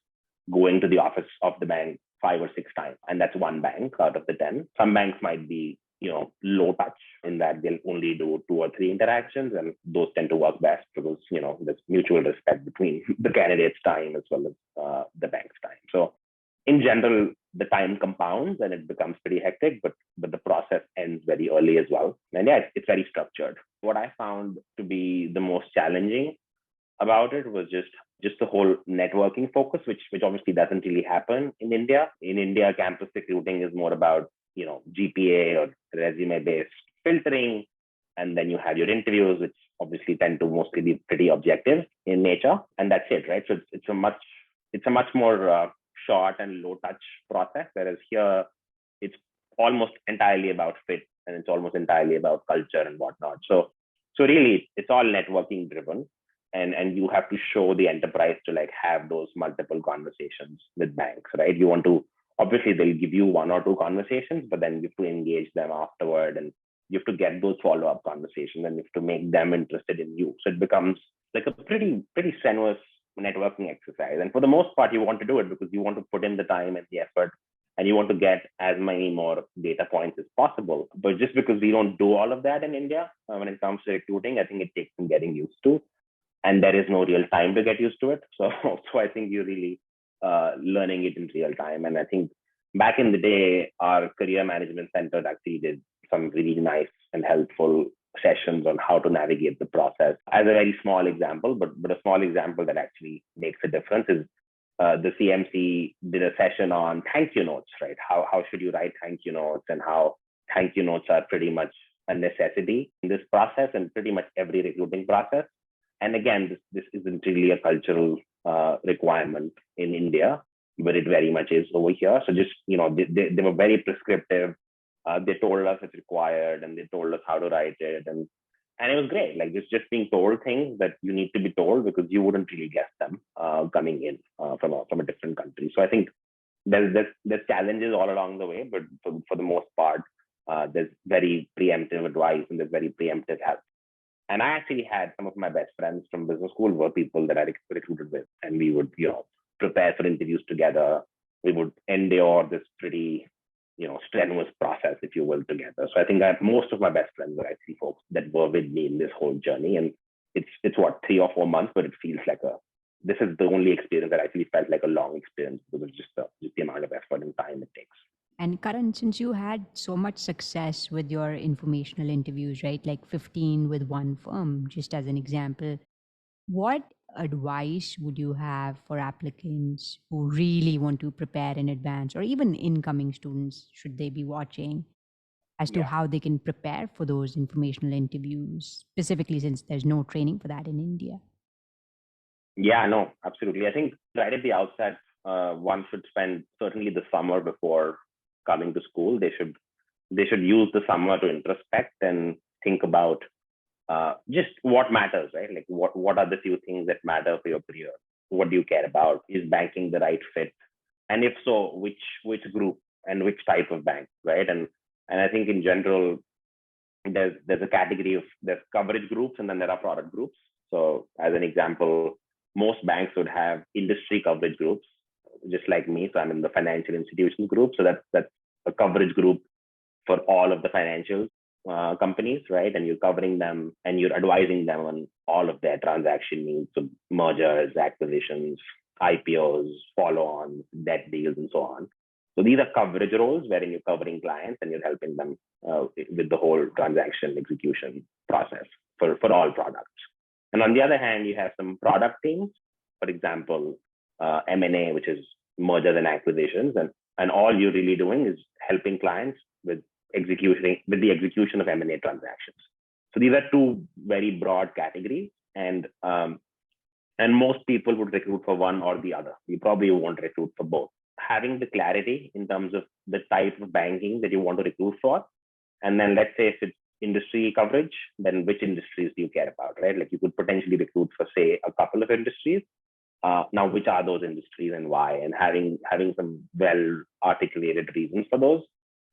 going to the office of the bank 5 or 6 times, and that's one bank out of the 10. Some banks might be low touch in that they'll only do 2 or 3 interactions, and those tend to work best because there's mutual respect between the candidate's time as well as the bank's time. So in general, the time compounds and it becomes pretty hectic, but the process ends very early as well. And yeah, it's very structured. What I found to be the most challenging about it was just the whole networking focus, which obviously doesn't really happen in India. In India, campus recruiting is more about GPA or resume-based filtering, and then you have your interviews, which obviously tend to mostly be pretty objective in nature, and that's it, right? So it's a much more short and low-touch process, whereas here it's almost entirely about fit and it's almost entirely about culture and whatnot. So really, it's all networking driven. And you have to show the enterprise to like have those multiple conversations with banks, right? You want to, obviously they'll give you 1 or 2 conversations, but then you have to engage them afterward and you have to get those follow-up conversations and you have to make them interested in you. So it becomes like a pretty strenuous networking exercise. And for the most part, you want to do it because you want to put in the time and the effort and you want to get as many more data points as possible. But just because we don't do all of that in India, when it comes to recruiting, I think it takes some getting used to. And there is no real time to get used to it. So I think you're really learning it in real time. And I think back in the day, our career management center actually did some really nice and helpful sessions on how to navigate the process. As a very small example, but a small example that actually makes a difference is the CMC did a session on thank you notes, right? How should you write thank you notes, and how thank you notes are pretty much a necessity in this process and pretty much every recruiting process. And again, this isn't really a cultural requirement in India, but it very much is over here. So just, they were very prescriptive. They told us it's required and they told us how to write it. And it was great. Like just being told things that you need to be told because you wouldn't really guess them coming in from a different country. So I think there's challenges all along the way, but for the most part, there's very preemptive advice and there's very preemptive help. And I actually had some of my best friends from business school were people that I recruited with, and we would, prepare for interviews together. We would endure this pretty, strenuous process, if you will, together. So I think that most of my best friends were actually folks that were with me in this whole journey. And it's what, 3 or 4 months, but it feels like this is the only experience that actually felt like a long experience because of just the amount of effort and time it takes. And Karan, since you had so much success with your informational interviews, right, like 15 with one firm, just as an example, what advice would you have for applicants who really want to prepare in advance, or even incoming students, should they be watching, as to Yeah. how they can prepare for those informational interviews, specifically since there's no training for that in India? Yeah, no, absolutely. I think right at the outset, one should spend certainly the summer before coming to school. They should use the summer to introspect and think about just what matters, right? Like what are the few things that matter for your career? What do you care about? Is banking the right fit? And if so, which group and which type of bank, right? And I think in general, there's a category of there's coverage groups and then there are product groups. So as an example, most banks would have industry coverage groups, just like me. So I'm in the financial institutions group. So that's a coverage group for all of the financial companies, right? And you're covering them and you're advising them on all of their transaction needs, so mergers, acquisitions, IPOs, follow-ons, debt deals, and so on. So these are coverage roles wherein you're covering clients and you're helping them with the whole transaction execution process for all products. And on the other hand, you have some product teams, for example, M&A, which is mergers and acquisitions, and all you're really doing is helping clients with the execution of M&A transactions. So these are two very broad categories, and most people would recruit for one or the other. You probably won't recruit for both. Having the clarity in terms of the type of banking that you want to recruit for, and then let's say if it's industry coverage, then which industries do you care about, right? Like you could potentially recruit for, say, a couple of industries. Now, which are those industries and why? And having some well articulated reasons for those,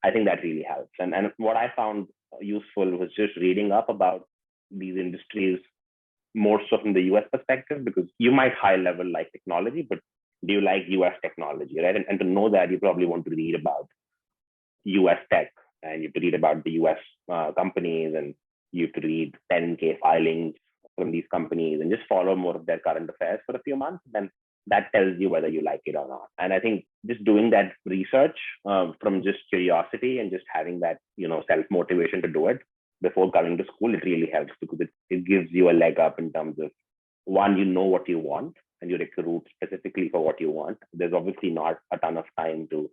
I think that really helps. And what I found useful was just reading up about these industries more so from the US perspective, because you might high level like technology, but do you like US technology, right? And to know that, you probably want to read about US tech, and you have to read about the US companies, and you have to read 10K filings from these companies and just follow more of their current affairs for a few months. Then that tells you whether you like it or not. And I think just doing that research from just curiosity and just having that, self-motivation to do it before coming to school, it really helps, because it gives you a leg up in terms of, one, you know what you want and you recruit specifically for what you want. There's obviously not a ton of time to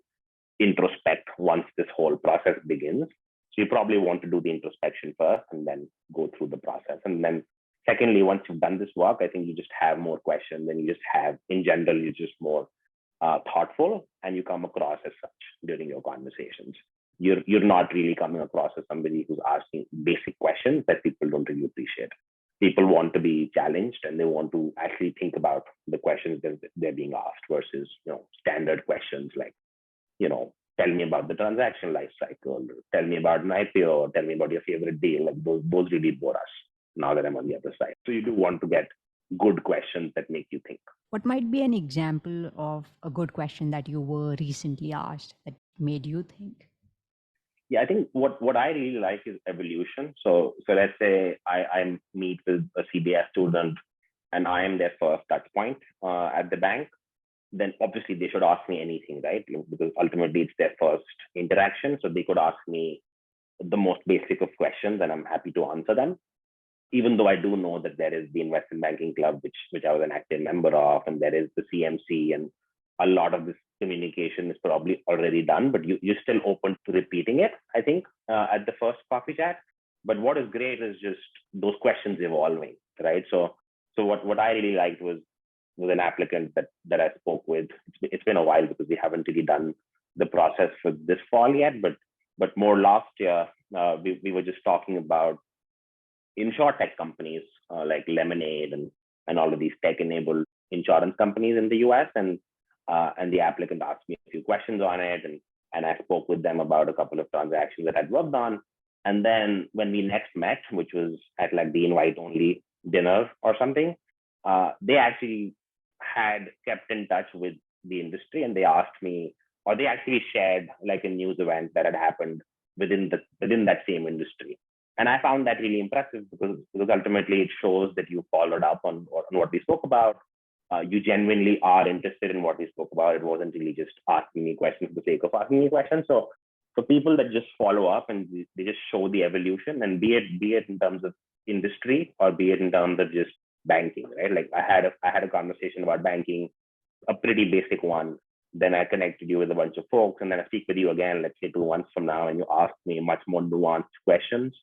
introspect once this whole process begins. So you probably want to do the introspection first and then go through the process. And then secondly, once you've done this work, I think you just have more questions, and you just have, in general, you're just more thoughtful, and you come across as such during your conversations. You're not really coming across as somebody who's asking basic questions that people don't really appreciate. People want to be challenged, and they want to actually think about the questions that they're being asked versus, standard questions like, tell me about the transaction life cycle, tell me about an IPO, or tell me about your favorite deal. Like those really bore us now that I'm on the other side. So you do want to get good questions that make you think. What might be an example of a good question that you were recently asked that made you think? Yeah, I think what I really like is evolution. So let's say I meet with a CBS student and I am their first touch point at the bank. Then obviously they should ask me anything, right? Because ultimately it's their first interaction. So they could ask me the most basic of questions and I'm happy to answer them. Even though I do know that there is the investment banking club, which I was an active member of, and there is the CMC, and a lot of this communication is probably already done, but you're still open to repeating it, I think, at the first coffee chat. But what is great is just those questions evolving, right? So what I really liked was an applicant that I spoke with. It's been a while because we haven't really done the process for this fall yet, but more last year, we were just talking about insurtech companies like Lemonade and all of these tech-enabled insurance companies in the US. And the applicant asked me a few questions on it. And I spoke with them about a couple of transactions that I'd worked on. And then when we next met, which was at like the invite only dinner or something, they actually had kept in touch with the industry, and they asked me, or they actually shared like a news event that had happened within that same industry. And I found that really impressive because ultimately it shows that you followed up on what we spoke about. You genuinely are interested in what we spoke about. It wasn't really just asking me questions for the sake of asking me questions. So for people that just follow up and they just show the evolution, and be it in terms of industry or be it in terms of just banking, right? Like I had a conversation about banking, a pretty basic one. Then I connected you with a bunch of folks, and then I speak with you again, let's say 2 months from now, and you ask me much more nuanced questions.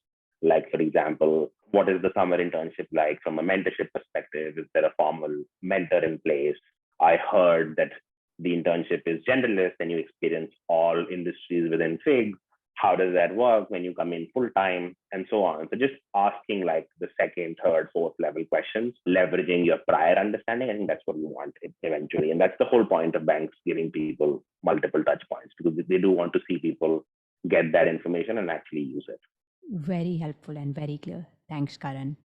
Like, for example, what is the summer internship like from a mentorship perspective? Is there a formal mentor in place? I heard that the internship is generalist and you experience all industries within FIG. How does that work when you come in full time, and so on? So just asking like the second, third, fourth level questions, leveraging your prior understanding. I think that's what we want eventually. And that's the whole point of banks giving people multiple touch points, because they do want to see people get that information and actually use it. Very helpful and very clear. Thanks, Karan.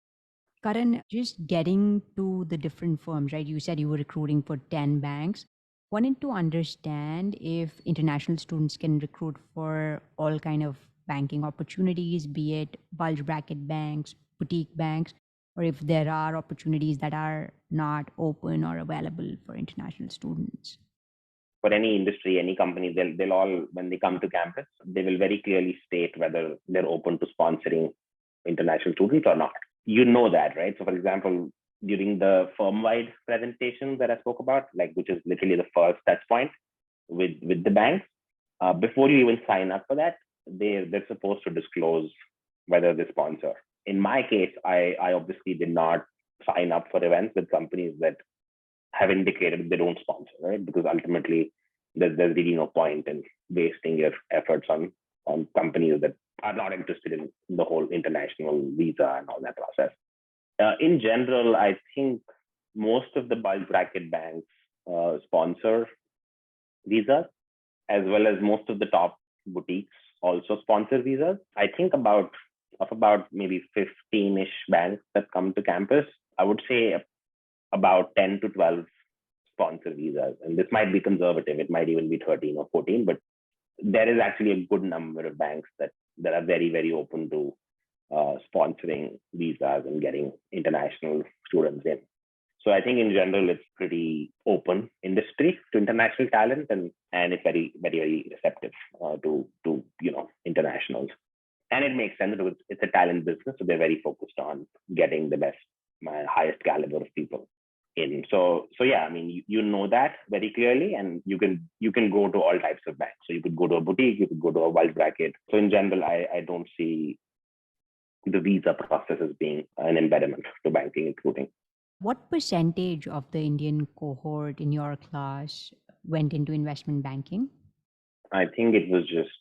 Karan, just getting to the different firms, right? You said you were recruiting for 10 banks. Wanted to understand if international students can recruit for all kind of banking opportunities, be it bulge bracket banks, boutique banks, or if there are opportunities that are not open or available for international students. For any industry, any company, they'll all, when they come to campus, they will very clearly state whether they're open to sponsoring international students or not. You know that, right? So for example, during the firm-wide presentation that I spoke about, like which is literally the first touch point with the banks, before you even sign up for that, they're supposed to disclose whether they sponsor. In my case, I obviously did not sign up for events with companies that have indicated they don't sponsor, right? Because ultimately, there's really no point in wasting your efforts on companies that are not interested in the whole international visa and all that process. In general, I think most of the bulge bracket banks sponsor visas, as well as most of the top boutiques also sponsor visas. I think about maybe 15-ish banks that come to campus, I would say about 10 to 12 sponsor visas. And this might be conservative. It might even be 13 or 14, but there is actually a good number of banks that are very, very open to sponsoring visas and getting international students in. So I think in general, it's pretty open industry to international talent, and it's very, very, very receptive to internationals. And it makes sense because it's a talent business, so they're very focused on getting the best, highest caliber of people in. So yeah, I mean, you know that very clearly, and you can go to all types of banks. So you could go to a boutique, you could go to a bulge bracket. So in general, I don't see the visa process as being an impediment to banking recruiting. What percentage of the Indian cohort in your class went into investment banking? I think it was just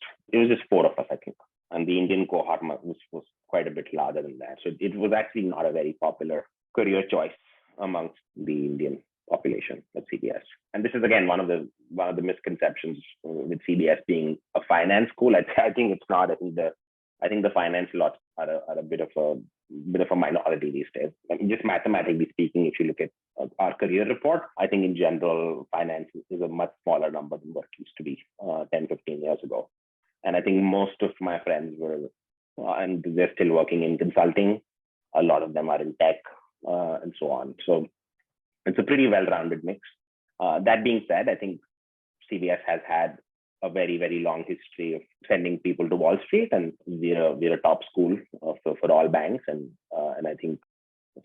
4 of us, I think. And the Indian cohort was quite a bit larger than that. So it was actually not a very popular career choice amongst the Indian population at CBS. And this is again one of the misconceptions with CBS being a finance school. I think it's not. I think the finance lots are a bit of a minority these days. I mean, just mathematically speaking, if you look at our career report, I think in general, finance is a much smaller number than what it used to be 10, 15 years ago. And I think most of my friends were, and they're still working in consulting. A lot of them are in tech and so on. So it's a pretty well-rounded mix. That being said, I think CBS has had a very, very long history of sending people to Wall Street, and we're a top school for all banks. And I think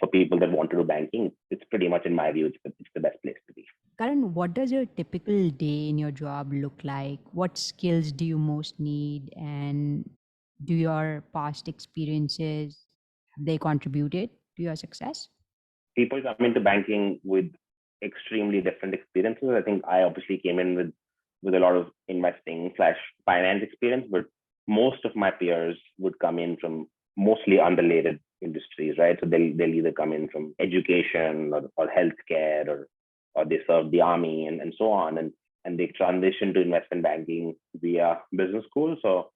for people that want to do banking, it's pretty much, in my view, it's the best place to be. Karan, what does a typical day in your job look like? What skills do you most need? And do your past experiences, have they contributed to your success? People come into banking with extremely different experiences. I think I obviously came in with a lot of investing/finance experience, but most of my peers would come in from mostly unrelated industries, right? So they'll either come in from education or healthcare or they serve the army and so on. And they transition to investment banking via business school. So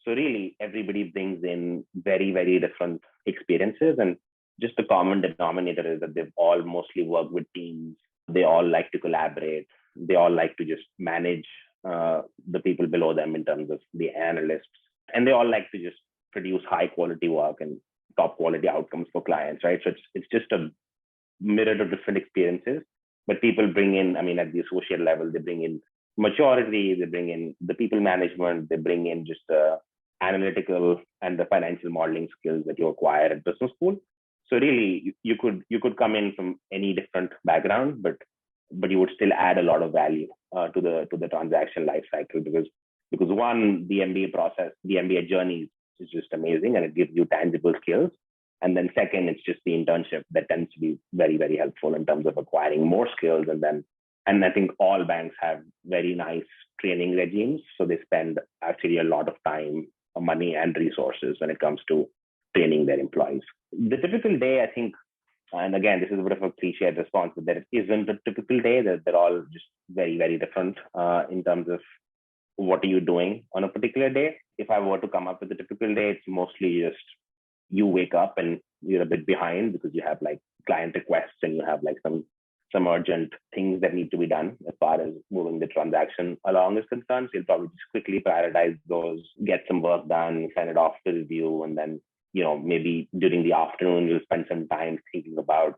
So really, everybody brings in very, very different experiences. And just the common denominator is that they've all mostly worked with teams. They all like to collaborate. They all like to just manage the people below them in terms of the analysts. And they all like to just produce high quality work and top quality outcomes for clients, right? So it's just a myriad of different experiences. But people bring in, I mean, at the associate level, they bring in maturity, they bring in the people management, they bring in just the analytical and the financial modeling skills that you acquire at business school. So really, you could come in from any different background, but you would still add a lot of value to the transaction life cycle because one, the MBA process, the MBA journey is just amazing and it gives you tangible skills. And then second, it's just the internship that tends to be very, very helpful in terms of acquiring more skills. And I think all banks have very nice training regimes. So they spend actually a lot of time, money, and resources when it comes to training their employees. The typical day, I think, and again, this is a bit of a cliched response, but there isn't a typical day. They're all just very, very different in terms of what are you doing on a particular day. If I were to come up with a typical day, it's mostly just you wake up and you're a bit behind because you have like client requests and you have like some urgent things that need to be done as far as moving the transaction along is concerned. So you'll probably just quickly prioritize those, get some work done, send it off to review, and then maybe during the afternoon you'll spend some time thinking about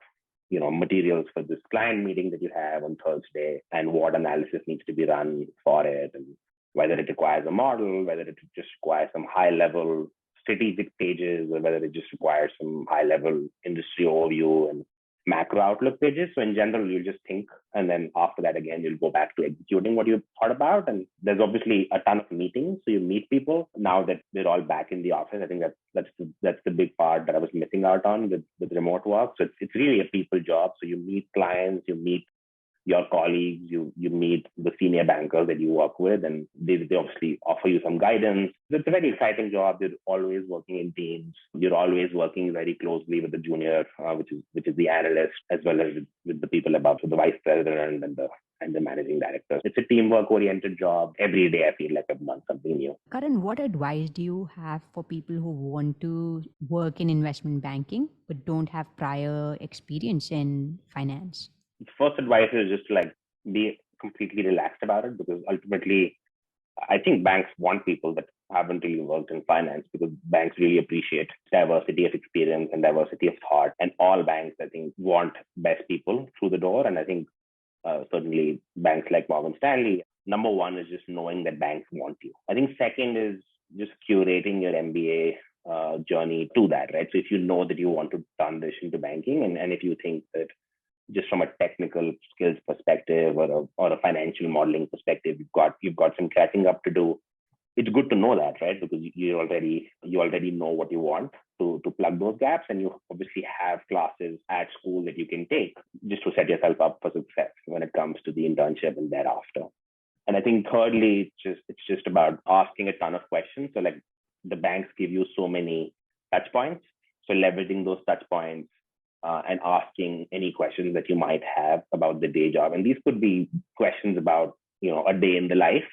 materials for this client meeting that you have on Thursday and what analysis needs to be run for it, and whether it requires a model, whether it just requires some high level strategic pages, or whether it just requires some high level industry overview and macro outlook pages. So in general, you'll just think, and then after that, again, you'll go back to executing what you thought about. And there's obviously a ton of meetings, so you meet people. Now that they're all back in the office, I think that's the big part that I was missing out on with remote work. So it's really a people job. So you meet clients, you meet your colleagues, you meet the senior bankers that you work with, and they obviously offer you some guidance. It's a very exciting job. You're always working in teams. You're always working very closely with the junior, which is the analyst, as well as with the people above, so the vice president and the managing director. It's a teamwork-oriented job. Every day I feel like I've done something new. Karan, what advice do you have for people who want to work in investment banking but don't have prior experience in finance? First advice is just to be completely relaxed about it, because ultimately I think banks want people that haven't really worked in finance, because banks really appreciate diversity of experience and diversity of thought. And all banks, I think, want best people through the door. And I think certainly banks like Morgan Stanley, number one is just knowing that banks want you. I think second is just curating your MBA journey to that, right? So if you know that you want to transition to banking, and if you think that just from a technical skills perspective or a financial modeling perspective, you've got some catching up to do. It's good to know that, right? Because you already know what you want to plug those gaps, and you obviously have classes at school that you can take just to set yourself up for success when it comes to the internship and thereafter. And I think thirdly, it's just about asking a ton of questions. So the banks give you so many touch points, so leveraging those touch points. And asking any questions that you might have about the day job. And these could be questions about, a day in the life,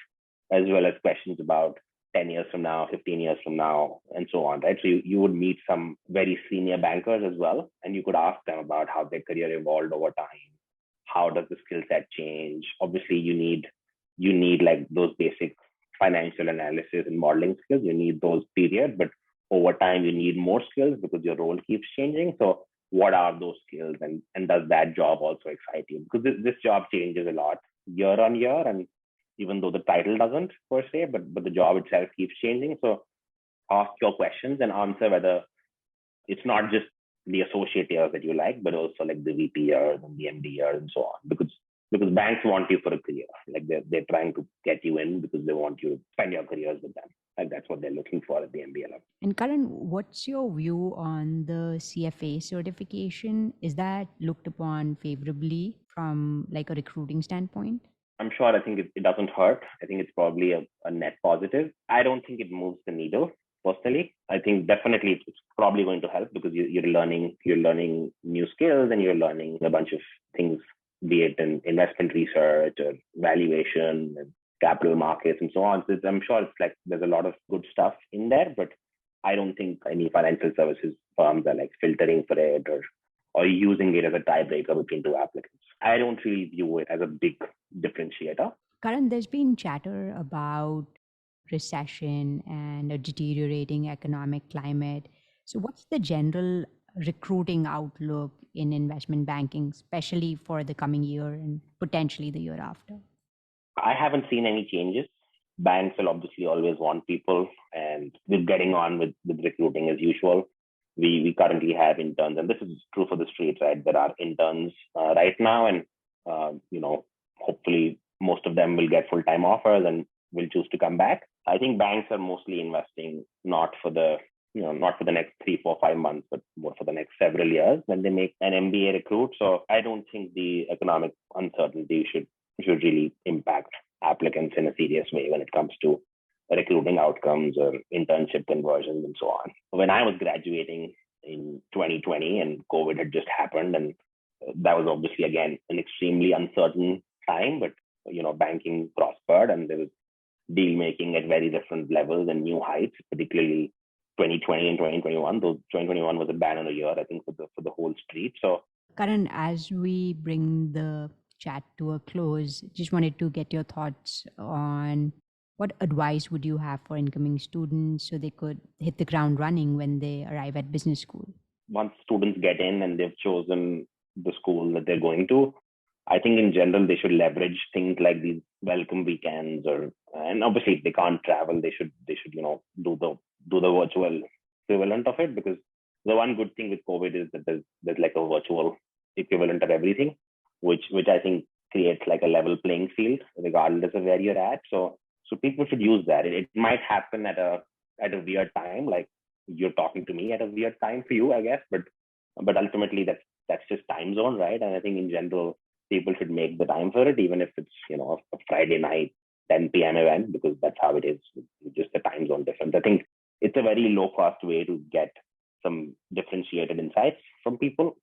as well as questions about 10 years from now, 15 years from now, and so on, right? So you would meet some very senior bankers as well, and you could ask them about how their career evolved over time. How does the skill set change? Obviously, you need like those basic financial analysis and modeling skills. You need those period, but over time, you need more skills because your role keeps changing. So what are those skills, and does that job also excite you? Because this job changes a lot year on year, and even though the title doesn't per se, but the job itself keeps changing. So ask your questions and answer whether it's not just the associate years that you like, but also like the VP years and the MD years and so on. Because banks want you for a career. Like they're trying to get you in because they want you to spend your careers with them. Like that's what they're looking for at the MBA level. And Karan, what's your view on the CFA certification? Is that looked upon favorably from like a recruiting standpoint? I'm sure. I think it doesn't hurt. I think it's probably a net positive. I don't think it moves the needle personally. I think definitely it's probably going to help because you're learning new skills, and you're learning a bunch of things, be it in investment research or valuation and capital markets and so on. So I'm sure it's like there's a lot of good stuff in there, but I don't think any financial services firms are like filtering for it or using it as a tiebreaker between two applicants. I don't really view it as a big differentiator. Karan, there's been chatter about recession and a deteriorating economic climate. So, what's the general recruiting outlook in investment banking, especially for the coming year and potentially the year after? I haven't seen any changes. Banks will obviously always want people, and we're getting on with recruiting as usual. We currently have interns, and this is true for the street, right? There are interns right now, and hopefully most of them will get full-time offers and will choose to come back. I think banks are mostly investing not for the next 3, 4, 5 months, but more for the next several years when they make an MBA recruit. So I don't think the economic uncertainty should really impact applicants in a serious way when it comes to recruiting outcomes or internship conversions and so on. When I was graduating in 2020 and COVID had just happened, and that was obviously again an extremely uncertain time, but banking prospered and there was deal making at very different levels and new heights, particularly 2020 and 2021. Though 2021 was a banner year, I think, for the whole street. So Karan, as we bring the chat to a close, just wanted to get your thoughts on what advice would you have for incoming students so they could hit the ground running when they arrive at business school? Once students get in and they've chosen the school that they're going to, I think in general they should leverage things like these welcome weekends, and obviously if they can't travel, they should do the virtual equivalent of it, because the one good thing with COVID is that there's like a virtual equivalent of everything, which I think creates like a level playing field regardless of where you're at. So people should use that. It might happen at a weird time, like you're talking to me at a weird time for you, I guess, but ultimately that's just time zone, right? And I think in general people should make the time for it, even if it's a Friday night 10 p.m. event, because that's how it is, just the time zone difference. I think it's a very low cost way to get some differentiated insights from people.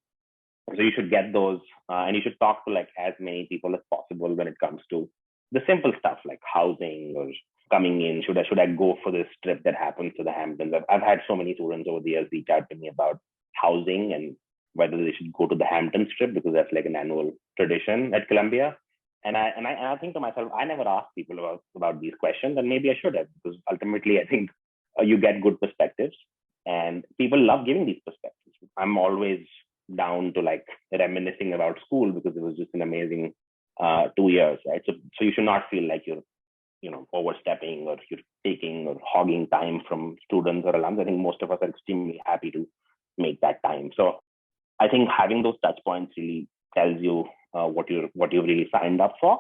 So you should get those, and you should talk to like as many people as possible when it comes to the simple stuff like housing or coming in. Should I go for this trip that happens to the Hamptons? I've had so many students over the years reach out to me about housing and whether they should go to the Hamptons trip, because that's like an annual tradition at Columbia. And I think to myself, I never asked people about these questions, and maybe I should have, because ultimately I think you get good perspectives, and people love giving these perspectives. I'm always down to like reminiscing about school because it was just an amazing 2 years, right? So you should not feel like you're overstepping or you're taking or hogging time from students or alums. I think most of us are extremely happy to make that time. So I think having those touch points really tells you what you've really signed up for,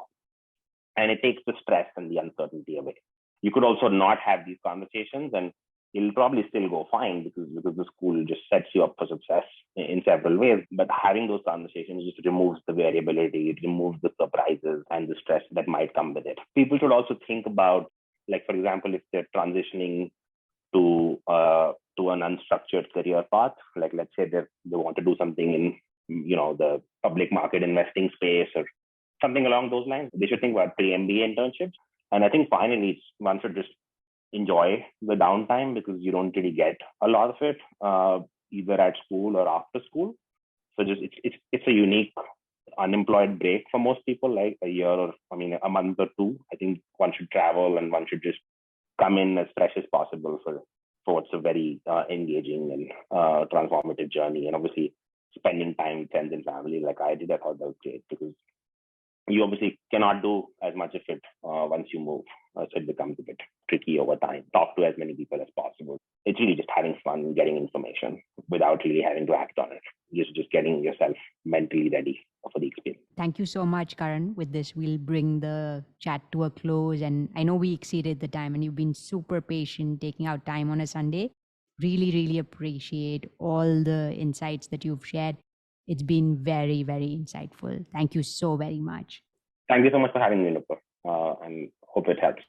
and it takes the stress and the uncertainty away. You could also not have these conversations, and you'll probably still go fine because the school just sets you up for success in several ways. But having those conversations just removes the variability, it removes the surprises and the stress that might come with it. People should also think about, like, for example, if they're transitioning to an unstructured career path, like let's say they want to do something in the public market investing space or something along those lines, they should think about pre-MBA internships. And I think finally one should just enjoy the downtime, because you don't really get a lot of it either at school or after school. So just it's a unique unemployed break for most people, like a year or a month or two. I think one should travel and one should just come in as fresh as possible for what's a very engaging and transformative journey. And obviously spending time with friends and family like I did, I thought that was great, because you obviously cannot do as much of it once you move. So it becomes a bit tricky over time. Talk to as many people as possible. It's really just having fun, getting information without really having to act on it. Just getting yourself mentally ready for the experience. Thank you so much, Karan. With this, we'll bring the chat to a close. And I know we exceeded the time, and you've been super patient taking out time on a Sunday. Really, really appreciate all the insights that you've shared. It's been very, very insightful. Thank you so very much. Thank you so much for having me, Nupur, and hope it helps.